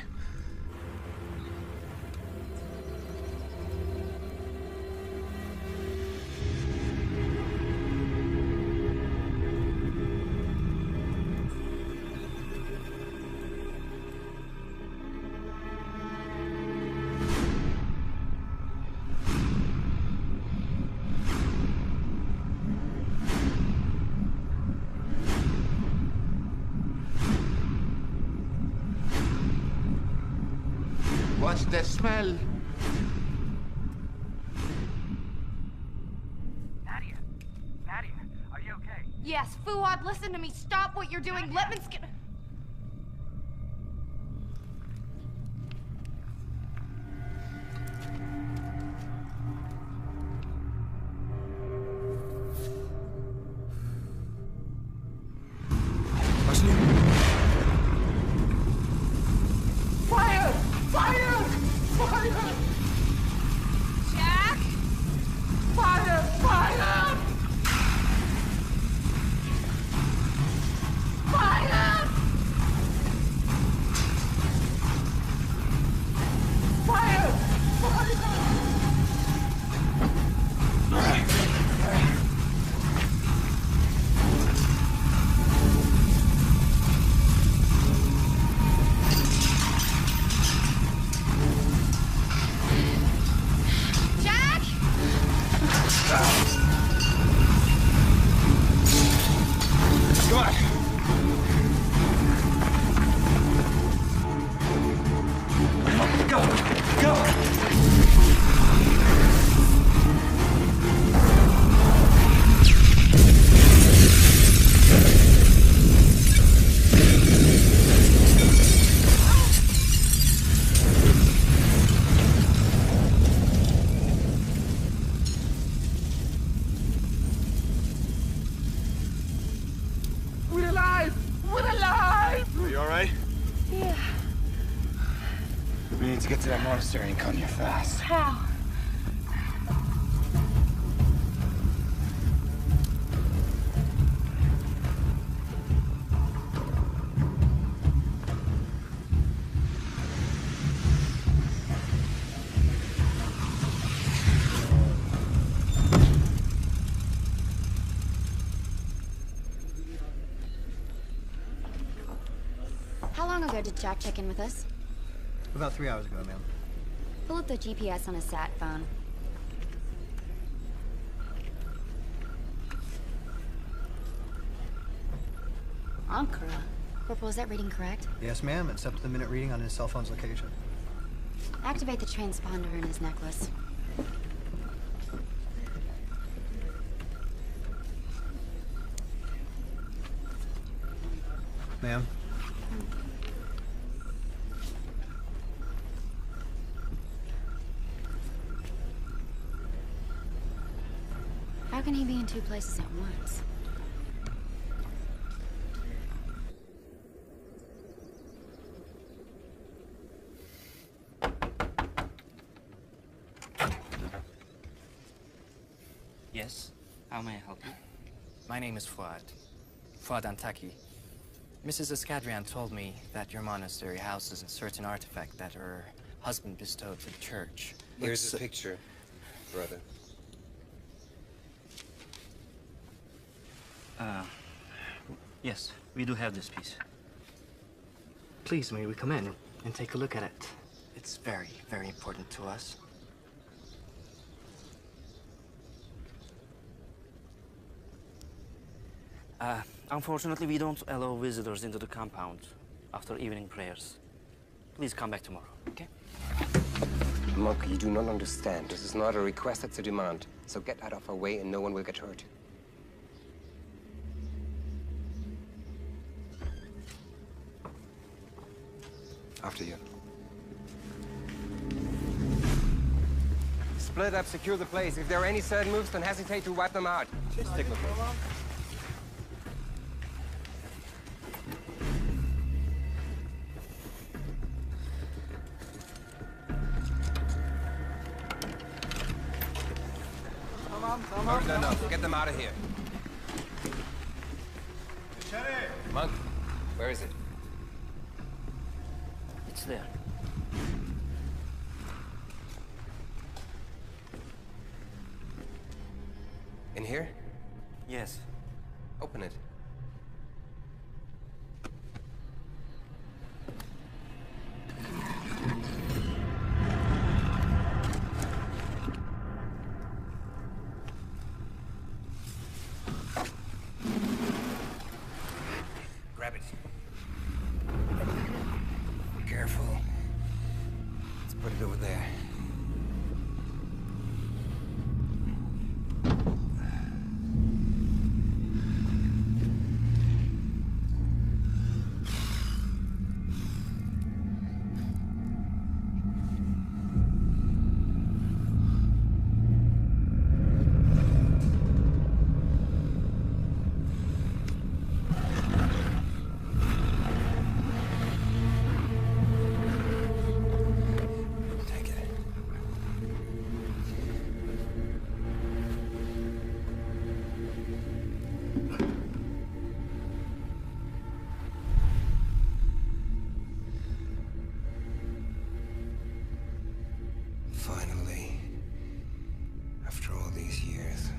What's that smell? Nadia, are you okay? Yes, Fuad, listen to me. Stop what you're doing. Littman's gonna... Fire! Fire! Fire! Jack! Fire! Fire! Fire! Fire! Jack! Come on. Go! Go! We're alive! We're alive! Are you all right? Yeah. We need to get to that monastery and come here fast. How? How long ago did Jack check in with us? About 3 hours ago, ma'am. Pull up the GPS on his sat phone. Ankara. Corporal, is that reading correct? Yes, ma'am. It's up to the minute reading on his cell phone's location. Activate the transponder in his necklace. Ma'am? How can he be in 2 places at once? Yes. How may I help you? My name is Fuad. Fuad Antaki. Mrs. Escadrian told me that your monastery houses a certain artifact that her husband bestowed to the church. Here's a picture, brother. Yes, we do have this piece. Please, may we come in and take a look at it? It's very, very important to us. Unfortunately, we don't allow visitors into the compound after evening prayers. Please come back tomorrow, okay? Monk, you do not understand. This is not a request, it's a demand. So get out of our way and no one will get hurt. After you. Split up, secure the place. If there are any sudden moves, don't hesitate to wipe them out. Just take a look. No. Get them out of here. Monk, where is it? It's there. In here? Yes. Open it. Grab it. Careful. Let's put it over there. Finally, after all these years.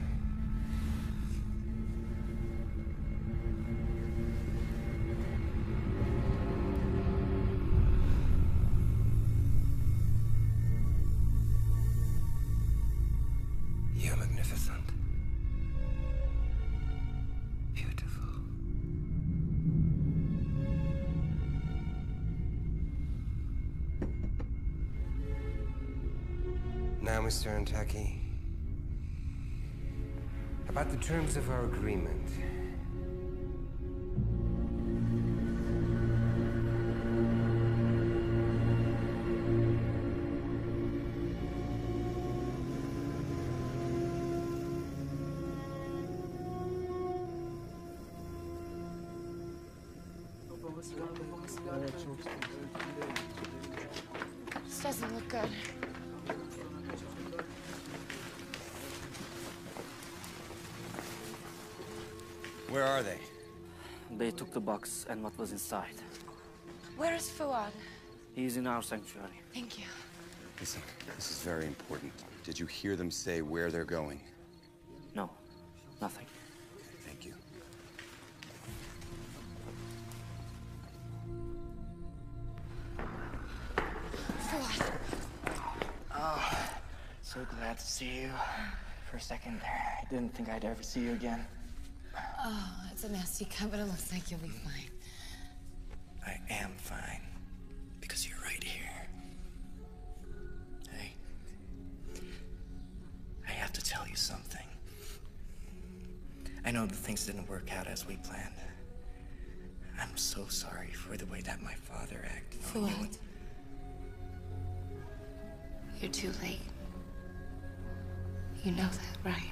You're magnificent. Beautiful. Now, Mr. Antaki, about the terms of our agreement. This doesn't look good. Where are they? They took the box and what was inside. Where is Fuad? He's in our sanctuary. Thank you. Listen, this is very important. Did you hear them say where they're going? No, nothing. Thank you. Fuad. Oh, so glad to see you. For a second there, I didn't think I'd ever see you again. Oh, it's a nasty cut, but it looks like you'll be fine. I am fine. Because you're right here. Hey. I have to tell you something. I know that things didn't work out as we planned. I'm so sorry for the way that my father acted on you. Fuad. You're too late. You know that, right?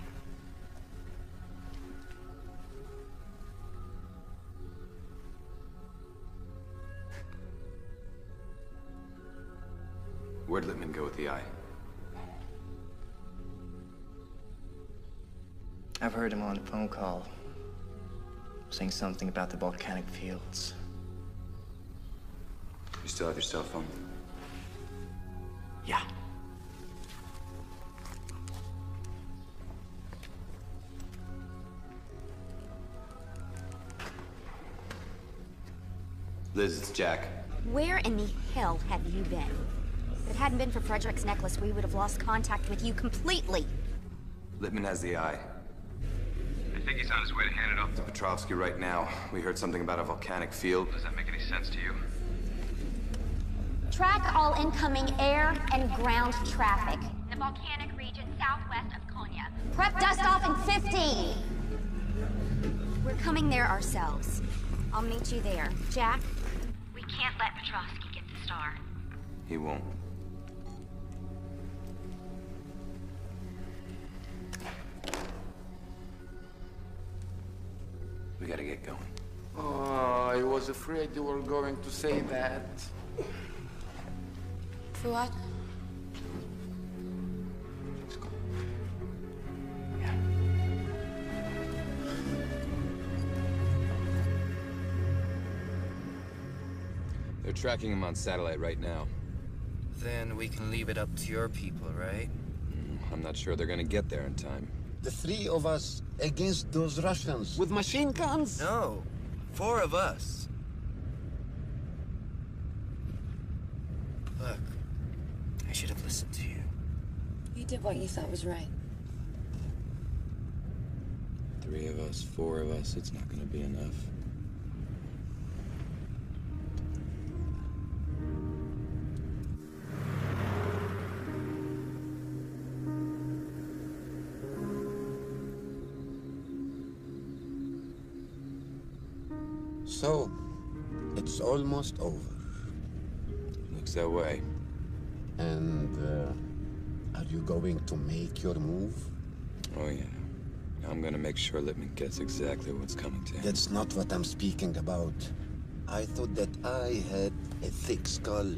Where'd Littman go with the eye? I've heard him on a phone call saying something about the volcanic fields. You still have your cell phone? Yeah. Liz, it's Jack. Where in the hell have you been? If it hadn't been for Frederick's necklace, we would have lost contact with you completely. Littman has the eye. I think he's on his way to hand it off To Petrovsky right now. We heard something about a volcanic field. Does that make any sense to you? Track all incoming air and ground traffic. The volcanic region southwest of Konya. Prep dust off in 15. We're coming there ourselves. I'll meet you there. Jack? We can't let Petrovsky get the star. He won't. We gotta get going. Oh, I was afraid you were going to say that. Fuad? They're tracking him on satellite right now. Then we can leave it up to your people, right? I'm not sure they're gonna get there in time. The three of us against those Russians with machine guns? No, 4 of us. Look, I should have listened to you. You did what you thought was right. 3 of us, 4 of us, it's not gonna be enough. So, it's almost over. Looks that way. And, are you going to make your move? Oh, yeah. I'm gonna make sure Littman gets exactly what's coming to him. That's not what I'm speaking about. I thought that I had a thick skull.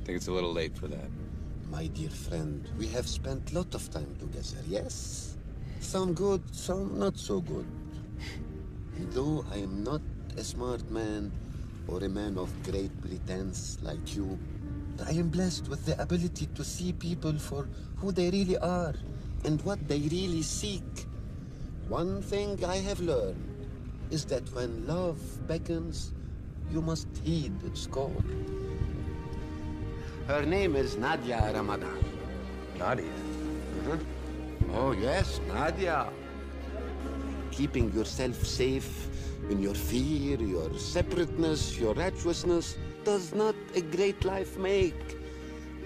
I think it's a little late for that. My dear friend, we have spent a lot of time together, yes? Some good, some not so good. And though I am not a smart man or a man of great pretense like you, I am blessed with the ability to see people for who they really are and what they really seek. One thing I have learned is that when love beckons, you must heed its call. Her name is Nadia Ramadan. Nadia? Oh, yes, Nadia. Keeping yourself safe in your fear, your separateness, your righteousness does not a great life make.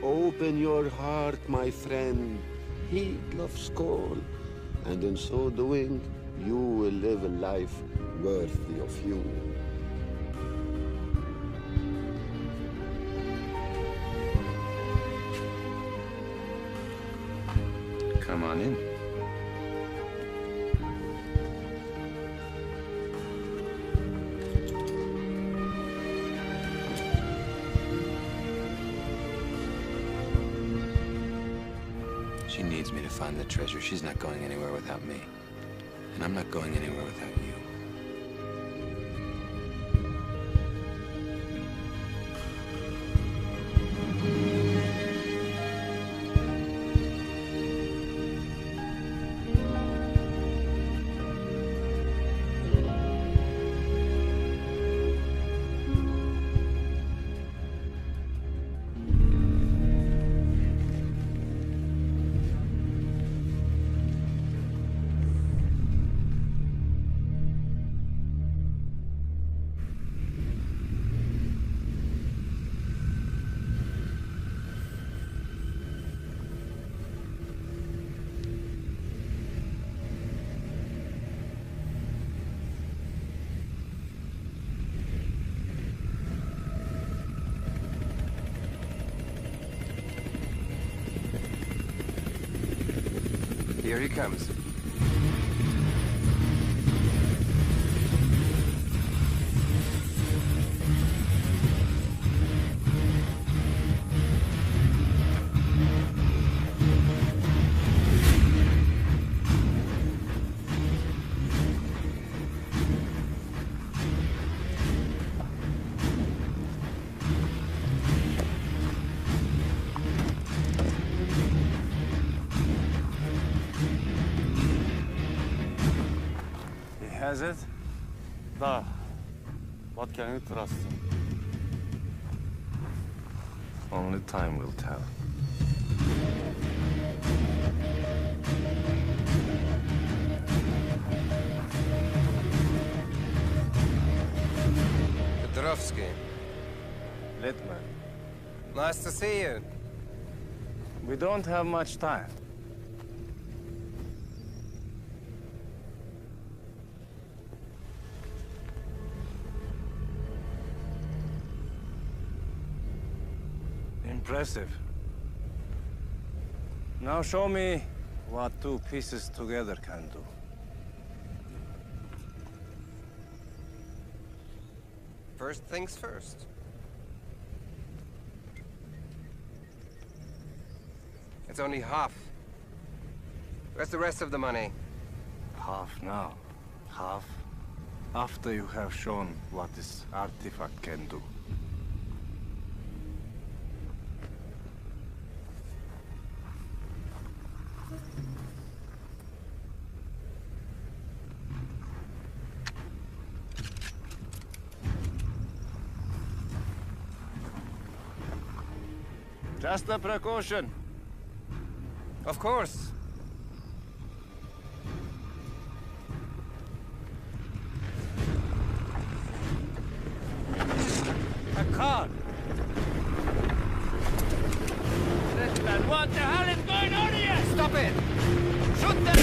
Open your heart, my friend. Heed love's call. And in so doing, you will live a life worthy of you. Come on in. She needs me to find the treasure. She's not going anywhere without me. And I'm not going anywhere without you. Here he comes. has it? Da. What can you trust him? Only time will tell. Petrovsky. Littman. Nice to see you. We don't have much time. Impressive. Now show me what two pieces together can do. First things first. It's only half. Where's the rest of the money? Half now. Half after you have shown what this artifact can do. Just a precaution. Of course. A car! Littman, what the hell is going on here? Stop it! Shoot them!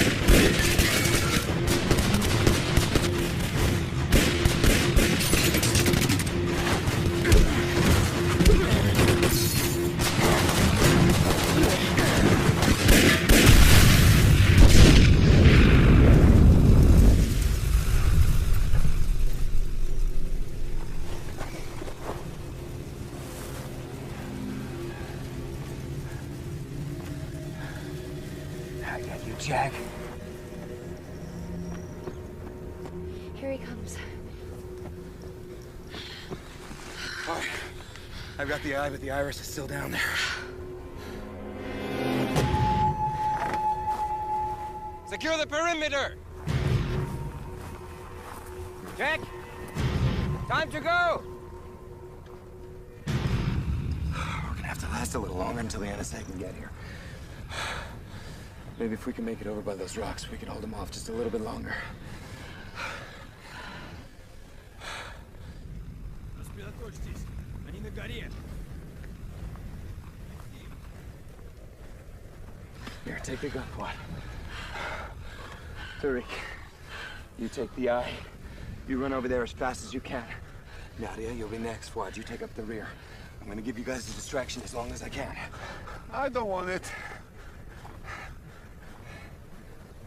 Jack. Here he comes. All right. I've got the eye, but the iris is still down there. Secure the perimeter! Jack! Time to go! We're gonna have to last a little longer until the NSA can get here. Maybe if we can make it over by those rocks, we can hold them off just a little bit longer. Here, take the gun, Fuad. Tariq, you take the eye. You run over there as fast as you can. Nadia, you'll be next. Fuad, you take up the rear. I'm gonna give you guys a distraction as long as I can. I don't want it.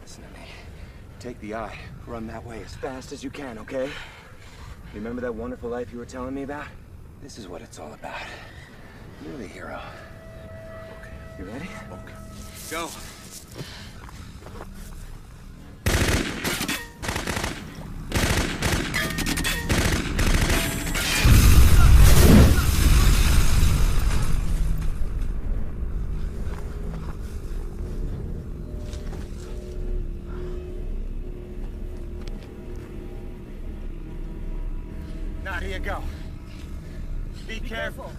Listen to me. Take the eye. Run that way as fast as you can, okay? Remember that wonderful life you were telling me about? This is what it's all about. You're the hero. Okay. You ready? Okay. Go. Nadia, go. Be careful.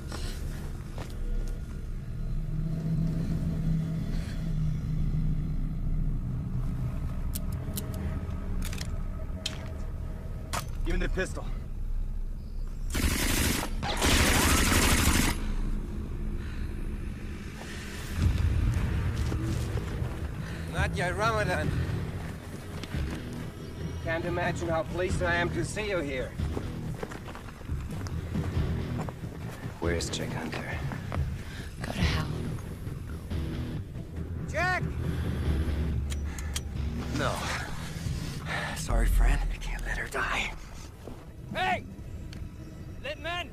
Give me the pistol. Nadia, Ramadan. Can't imagine how pleased I am to see you here. Where's Chick Hunter? Go to hell. Jack! No. Sorry, friend. I can't let her die. Hey! Littman!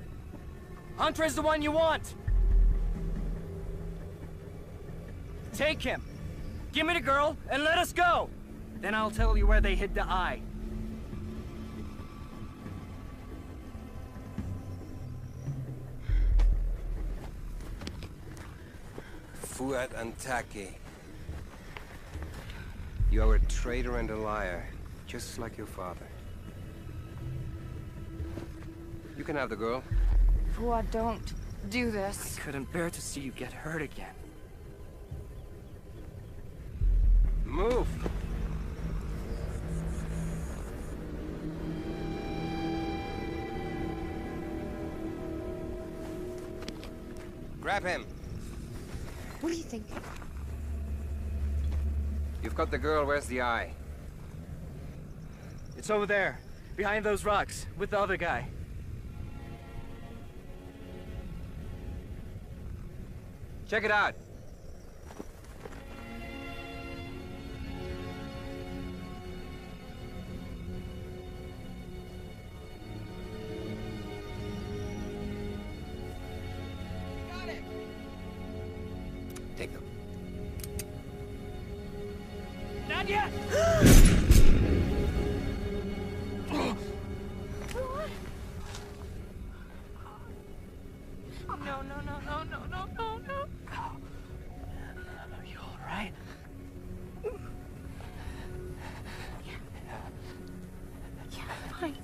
Hunter is the one you want! Take him. Give me the girl, and let us go! Then I'll tell you where they hid the eye. Fuad Antaki. You are a traitor and a liar. Just like your father. You can have the girl. Fuad, don't do this. I couldn't bear to see you get hurt again. Move! Grab him. What do you think? You've got the girl. Where's the eye? It's over there, behind those rocks, with the other guy. Check it out. Got it. Take them. Not yet! No, no, no, no, no, no, no, no. Are you all right? Yeah, I'm fine.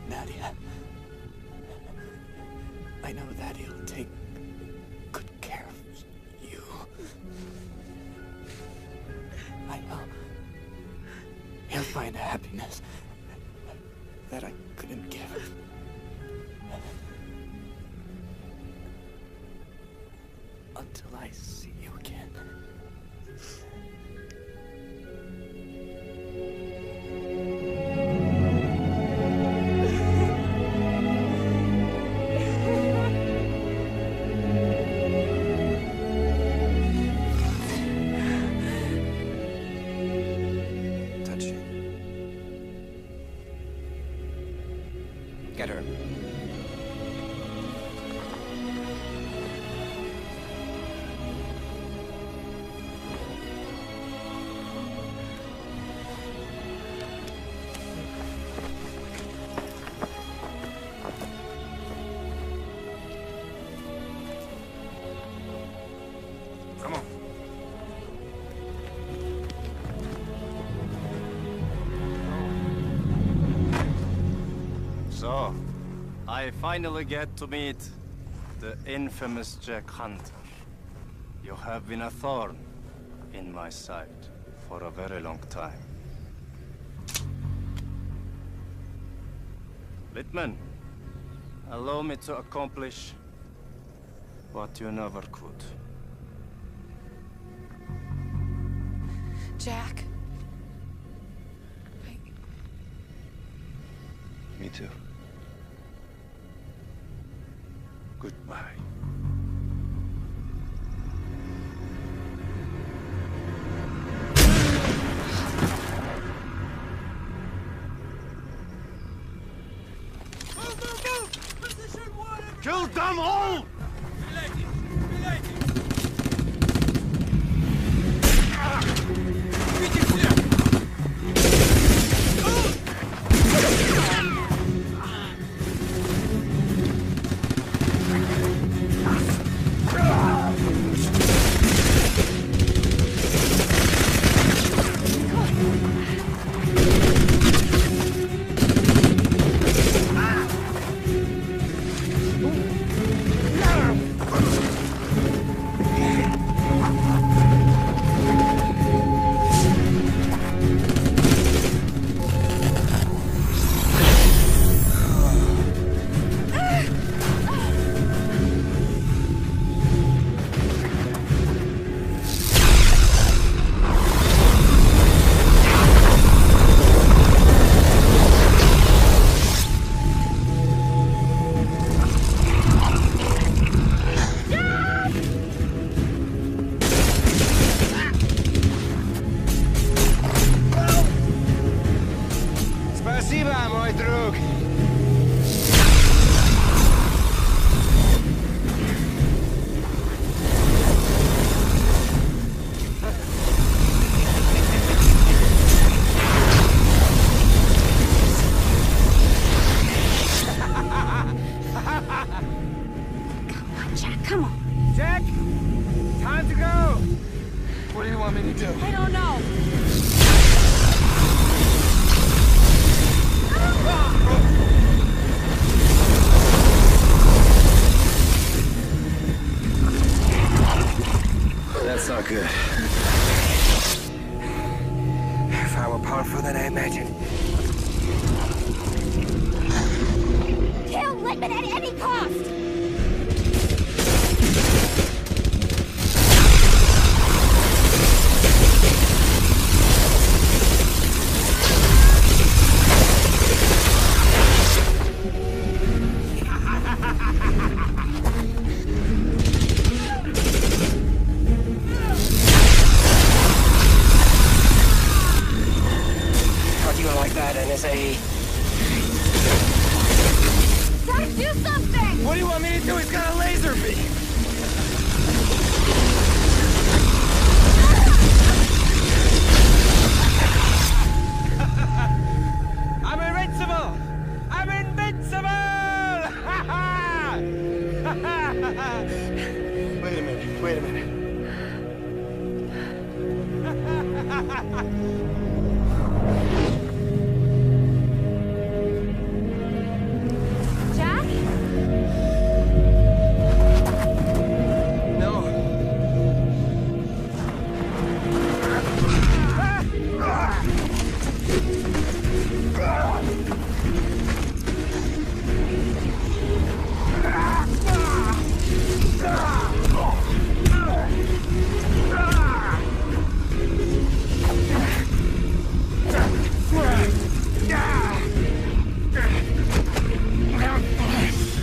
Nadia, I know that he'll take good care of you. I know he'll find a happiness that I couldn't give. Until I see you again. Touching. Get her. Come on. So, I finally get to meet the infamous Jack Hunter. You have been a thorn in my side for a very long time. Littman, allow me to accomplish what you never could. Jack. Me too. Goodbye. Kill them all! No! want me to do? I don't know. That's not good. Far more powerful than I imagined. Kill Lippman at any cost! Do something! What do you want me to do? He's got a laser beam! I'm invincible! I'm invincible! Wait a minute, wait a minute.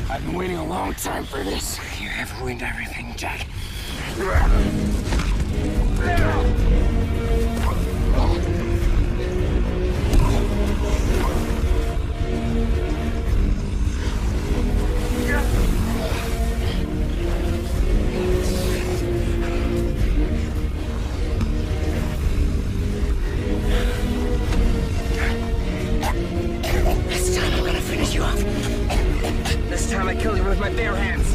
I've been waiting a long time for this. You have ruined everything, Jack. This time I'm gonna finish you off. This time I killed you with my bare hands.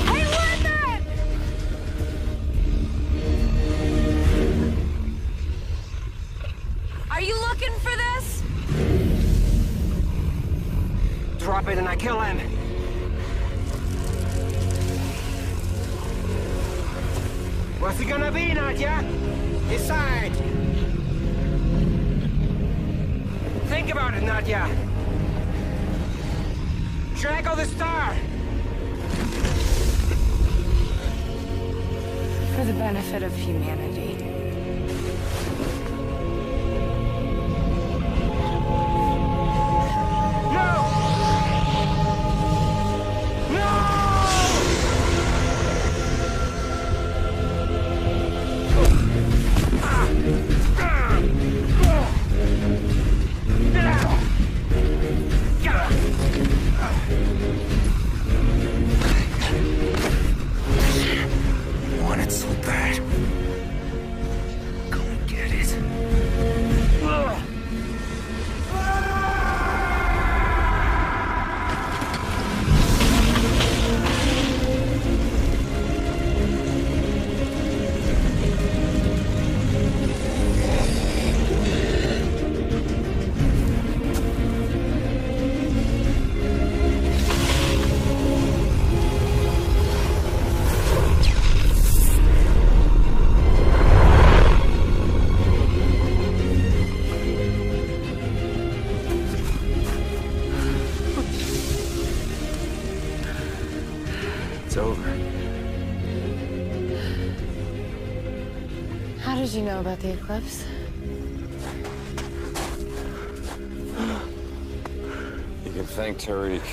Hey, Lippman! Are you looking for this? Drop it and I kill him. What's it gonna be, Nadia? Decide. Think about it, Nadia. Drag the star. For the benefit of humanity. Want it so bad. Go and get it. It's over. How did you know about the eclipse? You can thank Tariq.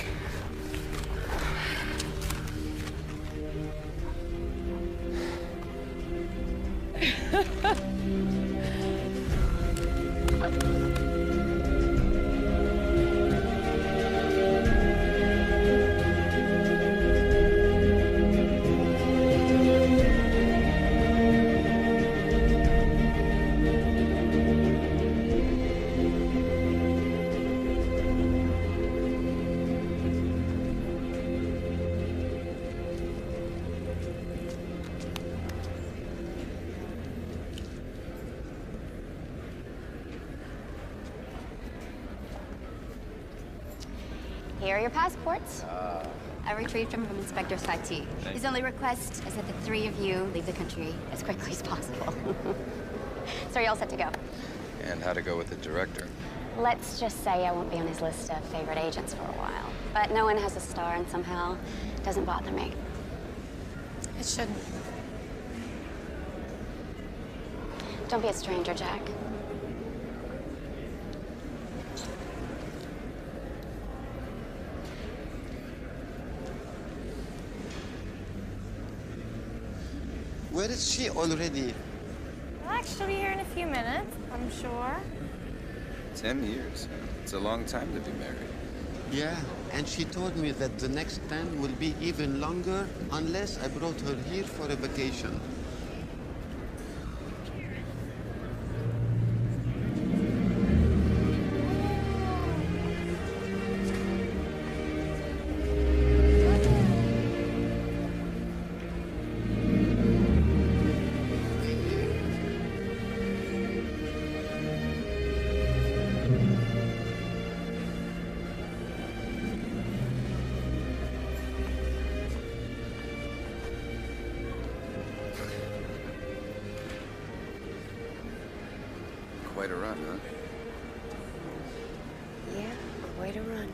Here are your passports. I retrieved them from Inspector Satie. His only request is that the three of you leave the country as quickly as possible. So you're all set to go. And how to go with the director. Let's just say I won't be on his list of favorite agents for a while. But no one has a star, and somehow it doesn't bother me. It shouldn't. Don't be a stranger, Jack. Where is she already? Relax, she'll be here in a few minutes, I'm sure. 10 years. It's a long time to be married. Yeah, and she told me that the next 10 will be even longer unless I brought her here for a vacation. Quite a run, huh? Yeah, quite a run.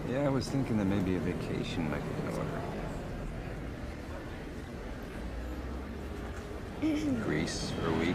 Yeah, I was thinking that maybe a vacation might be in order. Greece for a week.